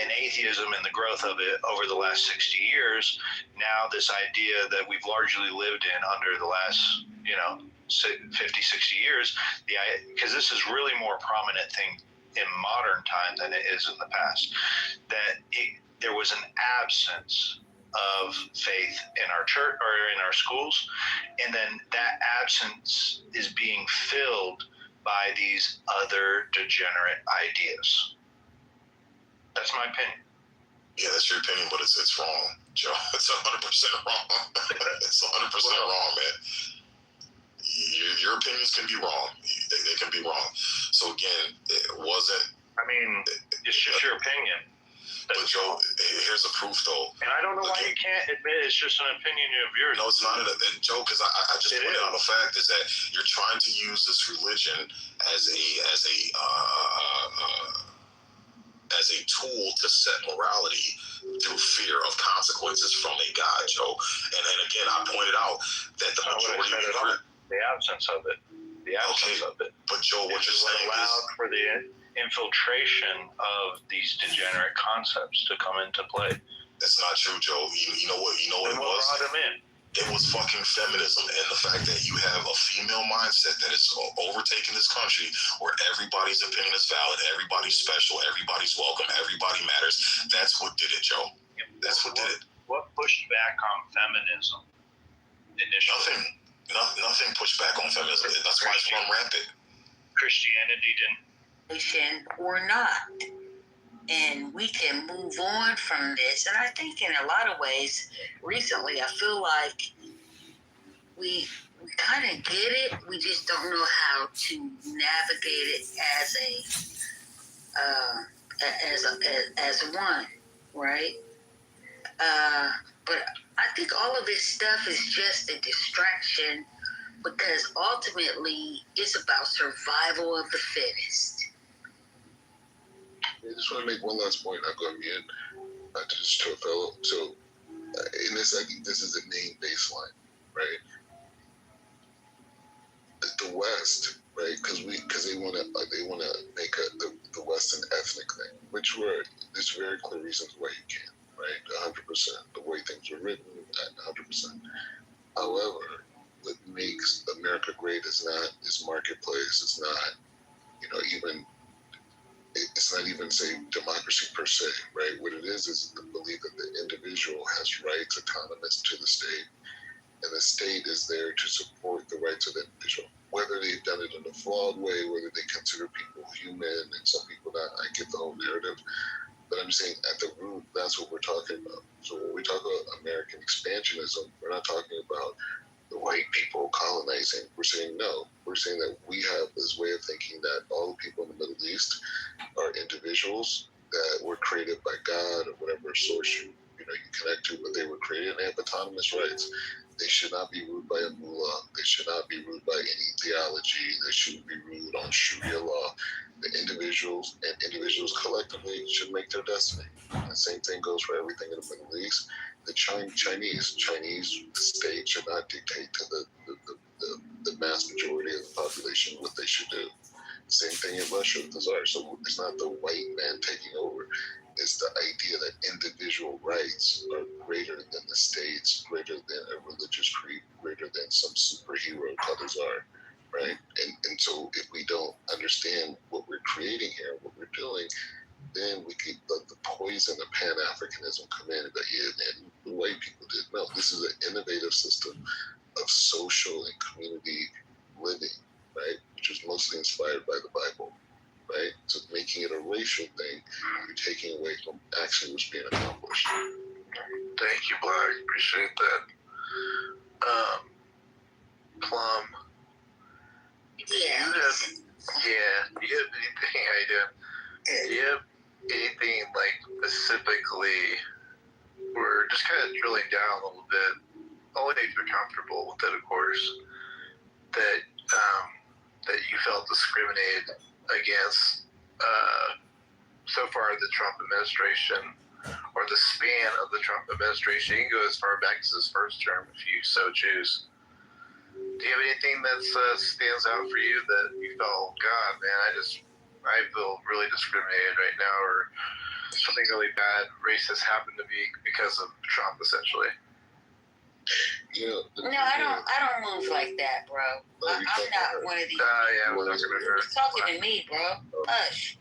and atheism and the growth of it over the last 60 years, now this idea that we've largely lived in under the last, 50, 60 years, because this is really more prominent thing in modern time than it is in the past, that there was an absence of faith in our church or in our schools, and then that absence is being filled by these other degenerate ideas. That's my opinion. Yeah, that's your opinion, but it's wrong, Joe. It's 100% wrong. It's 100% wrong, man. Your opinions can be wrong. They can be wrong. So again, it wasn't. I mean, it's just your opinion. But Joe, here's the proof, though. And I don't know why you can't admit it's just an opinion of yours. No, it's not. Joe, because I just pointed out a fact is that you're trying to use this religion as a tool to set morality through fear of consequences from a God, Joe. And then again, I pointed out that the majority of the absence of it. But Joe, what you're saying allowed for the infiltration of these degenerate concepts to come into play. That's not true, Joe. You know what it was? Brought them in? It was fucking feminism and the fact that you have a female mindset that is overtaking this country where everybody's opinion is valid, everybody's special, everybody's welcome, everybody matters. That's what did it, Joe. That's what did it. What pushed back on feminism initially? Nothing pushed back on feminism. That's why it's run rampant. Christianity didn't. Or not. And we can move on from this. And I think in a lot of ways, recently, I feel like we kind of get it. We just don't know how to navigate it as one, right? But I think all of this stuff is just a distraction because ultimately it's about survival of the fittest. I just want to make one last point. I'll go ahead just to a fellow. So, in this, I think this is the main baseline, right? The West, right? Because they want to make the West an ethnic thing, which there's very clear reasons why you can't, right? 100%. The way things are written, 100%. However, what makes America great is not its marketplace. It's not, even. It's not even, say, democracy per se, right? What it is the belief that the individual has rights autonomous to the state, and the state is there to support the rights of the individual. Whether they've done it in a flawed way, whether they consider people human, and some people not, I get the whole narrative. But I'm saying at the root, that's what we're talking about. So when we talk about American expansionism, we're not talking about the white people colonizing. We're saying no. We're saying that we have this way of thinking that all the people in the Middle East are individuals that were created by God or whatever source you connect to, but they were created and they have autonomous rights. They should not be ruled by a mullah. They should not be ruled by any theology. They shouldn't be ruled on Sharia law. The individuals and individuals collectively should make their destiny. The same thing goes for everything in the Middle East. The Chinese state should not dictate to the mass majority of the population what they should do. Same thing in Russia with the Tsar. So it's not the white man taking over. It's the idea that individual rights are greater than the states, greater than a religious creed, greater than some superhero called the Tsar, right? And so if we don't understand what we're creating here, what we're doing, then we could let the poison of Pan-Africanism come in and the white people did. No, this is an innovative system of social and community living, right? Which was mostly inspired by the Bible, right? So making it a racial thing, you're taking away from actually what's being accomplished. Thank you, Black. Appreciate that. Plum. Yeah. Do you have anything? How you doing? Do you have anything like specifically? We're just kind of drilling down a little bit. Only if you're comfortable with it, of course. That you felt discriminated against so far the Trump administration, or the span of the Trump administration. You can go as far back as his first term if you so choose. Do you have anything that stands out for you that you felt, God, man, I feel really discriminated right now, or something really bad, racist happened to me because of Trump, essentially? No, I don't move like that, bro. I'm not one of these. Yeah, we're talking to me, bro. Hush.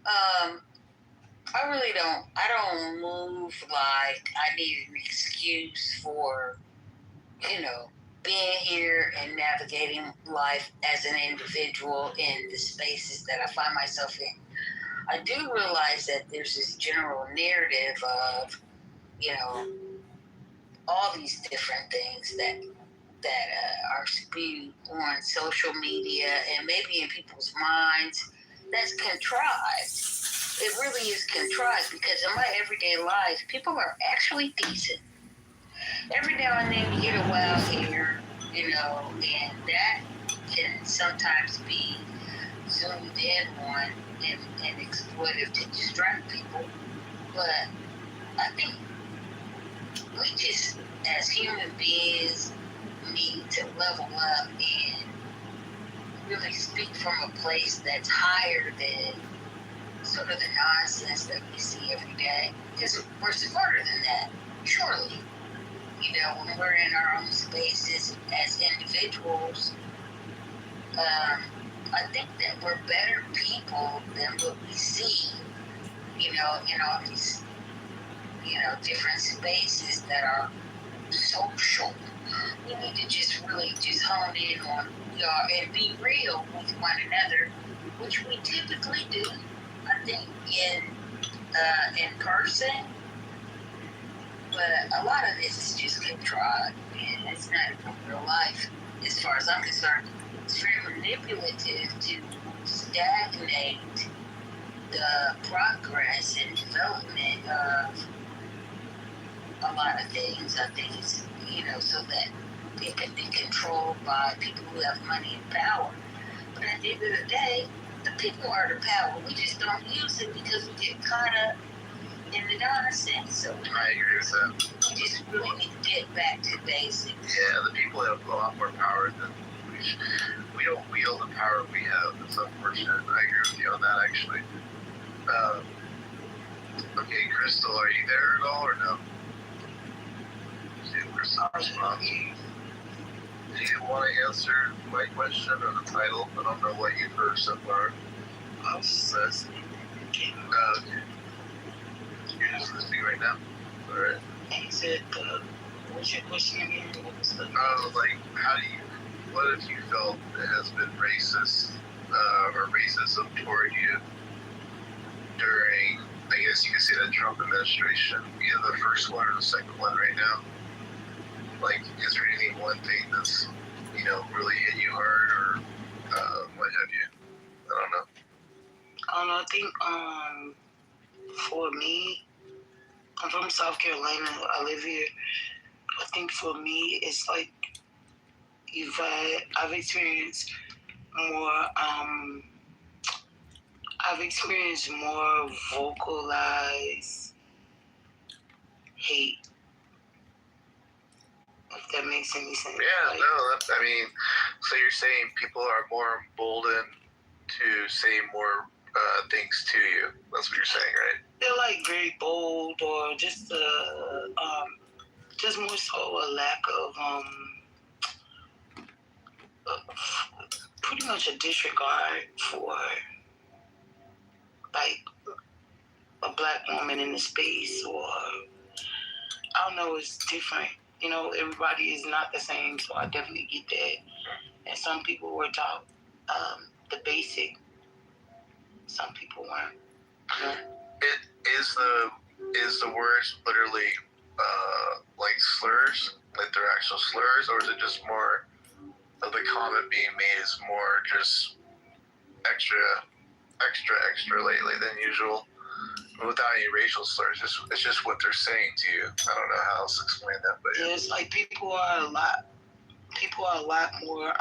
I really don't. I don't move like I need an excuse for, being here and navigating life as an individual in the spaces that I find myself in. I do realize that there's this general narrative of, all these different things that are spewed on social media and maybe in people's minds that's contrived. It really is contrived because in my everyday life, people are actually decent. Every now and then you get a wild hair, and that can sometimes be zoomed in on and exploitive to distract people. But I think we just, as human beings, need to level up and really speak from a place that's higher than sort of the nonsense that we see every day. Because we're smarter than that, surely. When we're in our own spaces as individuals, I think that we're better people than what we see, in all these, different spaces that are social. We need to just really just hone in on who we are and be real with one another, which we typically do, I think, in person. But a lot of this is just contrived, and it's not even real life. As far as I'm concerned, it's very manipulative to stagnate the progress and development of a lot of things. I think it's, so that it can be controlled by people who have money and power. But at the end of the day, the people are the power. We just don't use it because we get caught up in the nonsense. So I agree with that. We just really need to get back to basics. Yeah, the people have a lot more power than we don't wield the power we have. It's unfortunate. I agree with you on that, actually. Okay, Crystal, are you there at all or no? See if Crystal responds. Do you want to answer my question or the title? I don't know what you've heard so far. I was listening. Okay. You're just listening right now? Alright. He said, what's your question again? What if you felt it has been racist, or racism toward you during, I guess you could say, the Trump administration, either the first one or the second one right now? Like, is there anything, one thing that's, really hit you hard, or what have you? I don't know. I think, for me, I'm from South Carolina. I live here. I think for me, it's like I've experienced more vocalized hate. If that makes any sense. Yeah, so you're saying people are more emboldened to say more things to you. That's what you're saying, right? They're like very bold, or just just more so a lack of pretty much a disregard for like a black woman in the space, or I don't know, it's different. Everybody is not the same, so I definitely get that. And some people were taught the basic. Some people weren't. Is the words literally like slurs, like they're actual slurs, or is it just more of the comment being made is more just extra lately than usual, without any racial slurs? It's just what they're saying to you. I don't know how else to explain that, but yeah, it's like people are a lot more.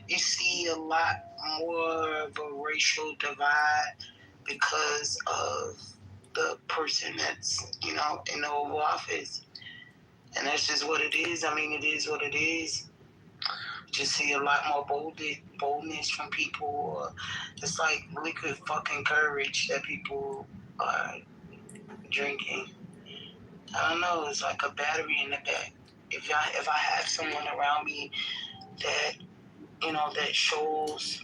You see a lot more of a racial divide because of the person that's in the Oval Office, and that's just what it is. I mean, it is what it is. Just see a lot more boldness from people. It's like liquid fucking courage that people are drinking. I don't know. It's like a battery in the back. If I have someone around me that that shows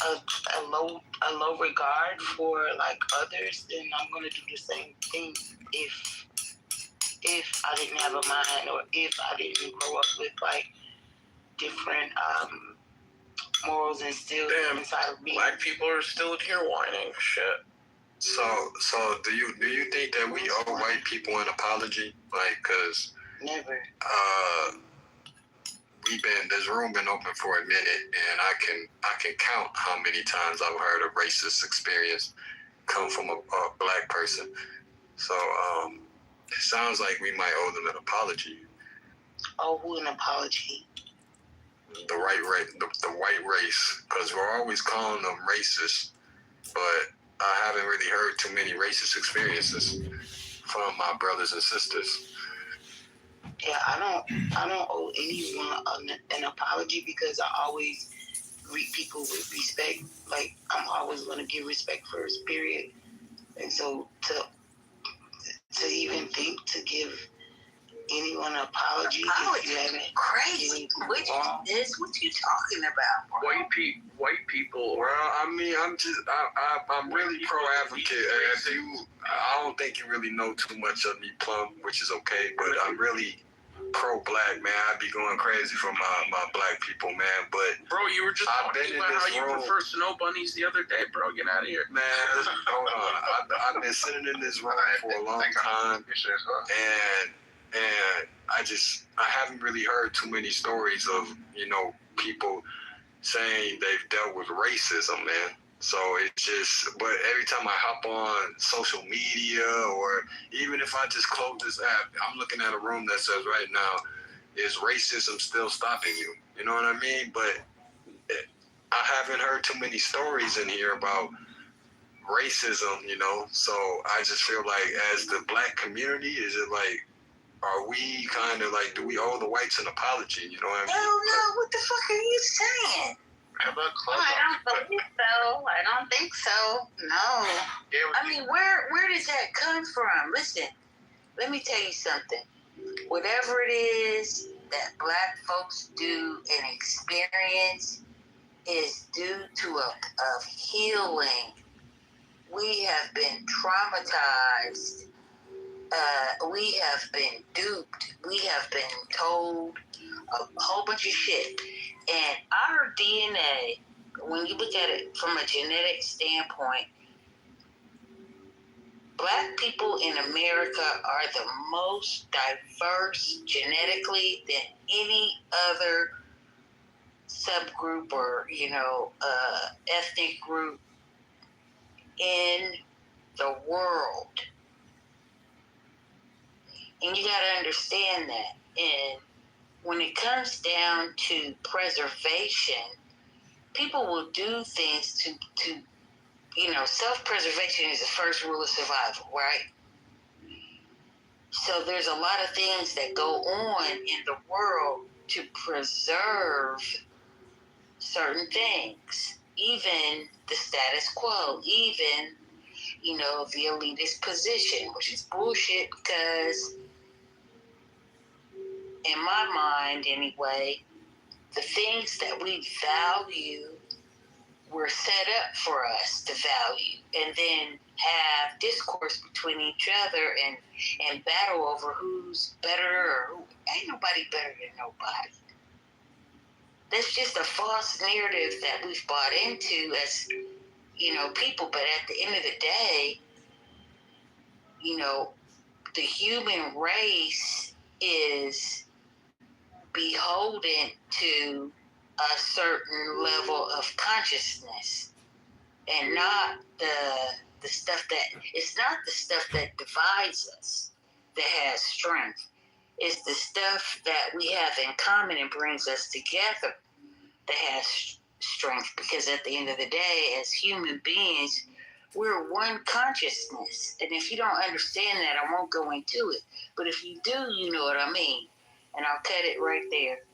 a low regard for like others, then I'm gonna do the same thing. If I didn't have a mind, or if I didn't grow up with like different morals instilled inside of me. Black people are still here whining shit. So do you think that we owe white people an apology? Like, cause never. This room been open for a minute, and I can count how many times I've heard a racist experience come from a black person. So it sounds like we might owe them an apology. Oh, who an apology? The white race, because we're always calling them racist, but I haven't really heard too many racist experiences from my brothers and sisters. Yeah, I don't owe anyone an apology, because I always greet people with respect. Like, I'm always gonna give respect first, period. And so to even think to give anyone an apology if you haven't crazy. What you talking about, bro? White people. Well, I mean, I'm really pro advocate. I don't think you really know too much of me, Plum, which is okay. But I'm really pro black, man. I'd be going crazy for my black people, man. But bro, you were just talking about how you prefer snow bunnies the other day, bro. Get out of here, man. Hold on. I've been sitting in this room for a long time, and I haven't really heard too many stories of people saying they've dealt with racism, man. So it's just, but every time I hop on social media, or even if I just close this app, I'm looking at a room that says right now, is racism still stopping you? You know what I mean? But I haven't heard too many stories in here about racism, so I just feel like as the black community, is it like, are we kind of like, do we owe the whites an apology? You know what I mean? Hell no, what the fuck are you saying? How about Clubhouse? I don't believe so. I don't think so. No. I mean, where does that come from? Listen, let me tell you something. Whatever it is that black folks do and experience is due to a healing. We have been traumatized. We have been duped. We have been told a whole bunch of shit. And our DNA, when you look at it from a genetic standpoint, black people in America are the most diverse genetically than any other subgroup or, ethnic group in the world. And you got to understand that. And when it comes down to preservation, people will do things to self-preservation is the first rule of survival, right? So there's a lot of things that go on in the world to preserve certain things, even the status quo, even, the elitist position, which is bullshit because, in my mind anyway, the things that we value were set up for us to value, and then have discourse between each other and battle over who's better or who. Ain't nobody better than nobody. That's just a false narrative that we've bought into as, people. But at the end of the day, the human race is beholden to a certain level of consciousness, and not the stuff that, it's not the stuff that divides us that has strength. It's the stuff that we have in common and brings us together that has strength, because at the end of the day, as human beings, we're one consciousness. And if you don't understand that, I won't go into it. But if you do, you know what I mean. And I'll cut it right there.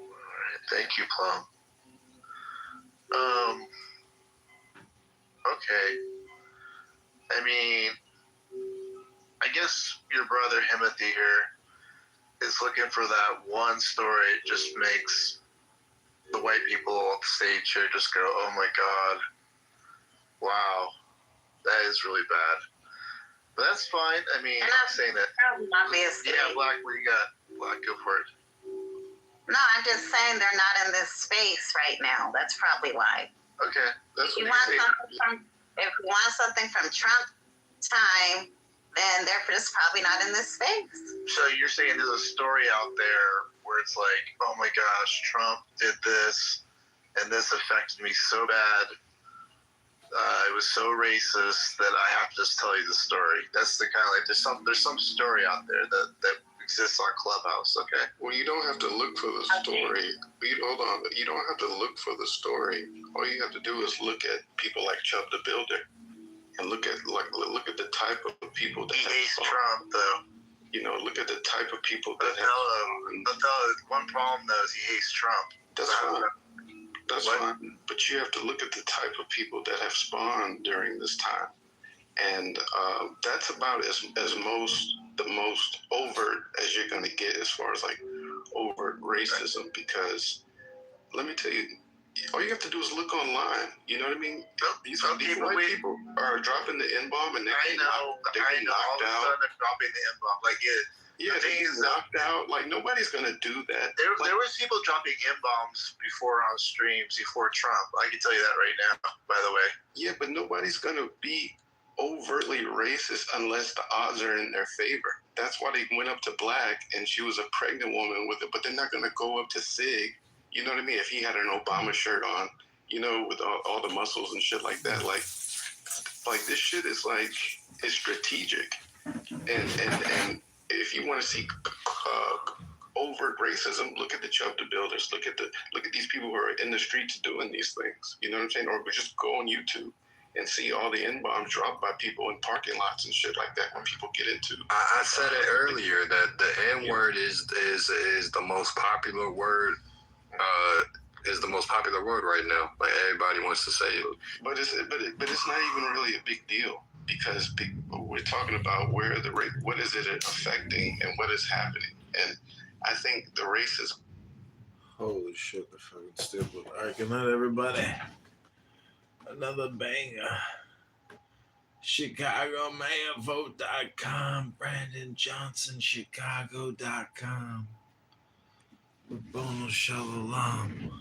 All right, thank you, Plum. Okay. I mean, I guess your brother Himothy here is looking for that one story. It just makes the white people on the stage here just go, oh my God, wow, that is really bad. But that's fine. I mean, I'm saying that. Obviously. Yeah, Black, what you got? Black, go for it. No, I'm just saying they're not in this space right now. That's probably why. Okay. That's If you want something from Trump time, then they're just probably not in this space. So you're saying there's a story out there where it's like, oh my gosh, Trump did this, and this affected me so bad. It was so racist that I have to just tell you the story. That's the kind of like there's some story out there that exists on Clubhouse. Okay. Well, you don't have to look for the story. Hold on. You don't have to look for the story. All you have to do is look at people like Chubb the Builder, and look at the type of people that he hates Trump, though. Look at the type of people that one problem though is he hates Trump. That's fine. That's fine. But you have to look at the type of people that have spawned during this time, and that's about the most overt as you're going to get as far as like overt racism. Because let me tell you, all you have to do is look online. You know what I mean? These white people are dropping the N-bomb, and they're getting knocked out. All of a sudden they're dropping the N-bomb. Like they get knocked out. Like nobody's gonna do that. There was people dropping N-bombs before on streams before Trump. I can tell you that right now. By the way. Yeah, but nobody's gonna be overtly racist unless the odds are in their favor. That's why they went up to Black, and she was a pregnant woman with it. But they're not gonna go up to Sig. You know what I mean? If he had an Obama shirt on, with all the muscles and shit like that, like this shit is like, it's strategic. And if you want to see overt racism, look at the Chubb the Builders. Look at these people who are in the streets doing these things. You know what I'm saying? Or just go on YouTube and see all the N-bombs dropped by people in parking lots and shit like that when people get into. I said it earlier that the N-word is the most popular word. Is the most popular word right now. Like everybody wants to say it. But it's not even really a big deal, because we're talking about what is it affecting and what is happening. And I think the racism. Holy shit, the fucking stupid. All right, good night, everybody. Another banger. ChicagoMayorVote.com. Brandon Johnson, Chicago.com. Bono Shalom.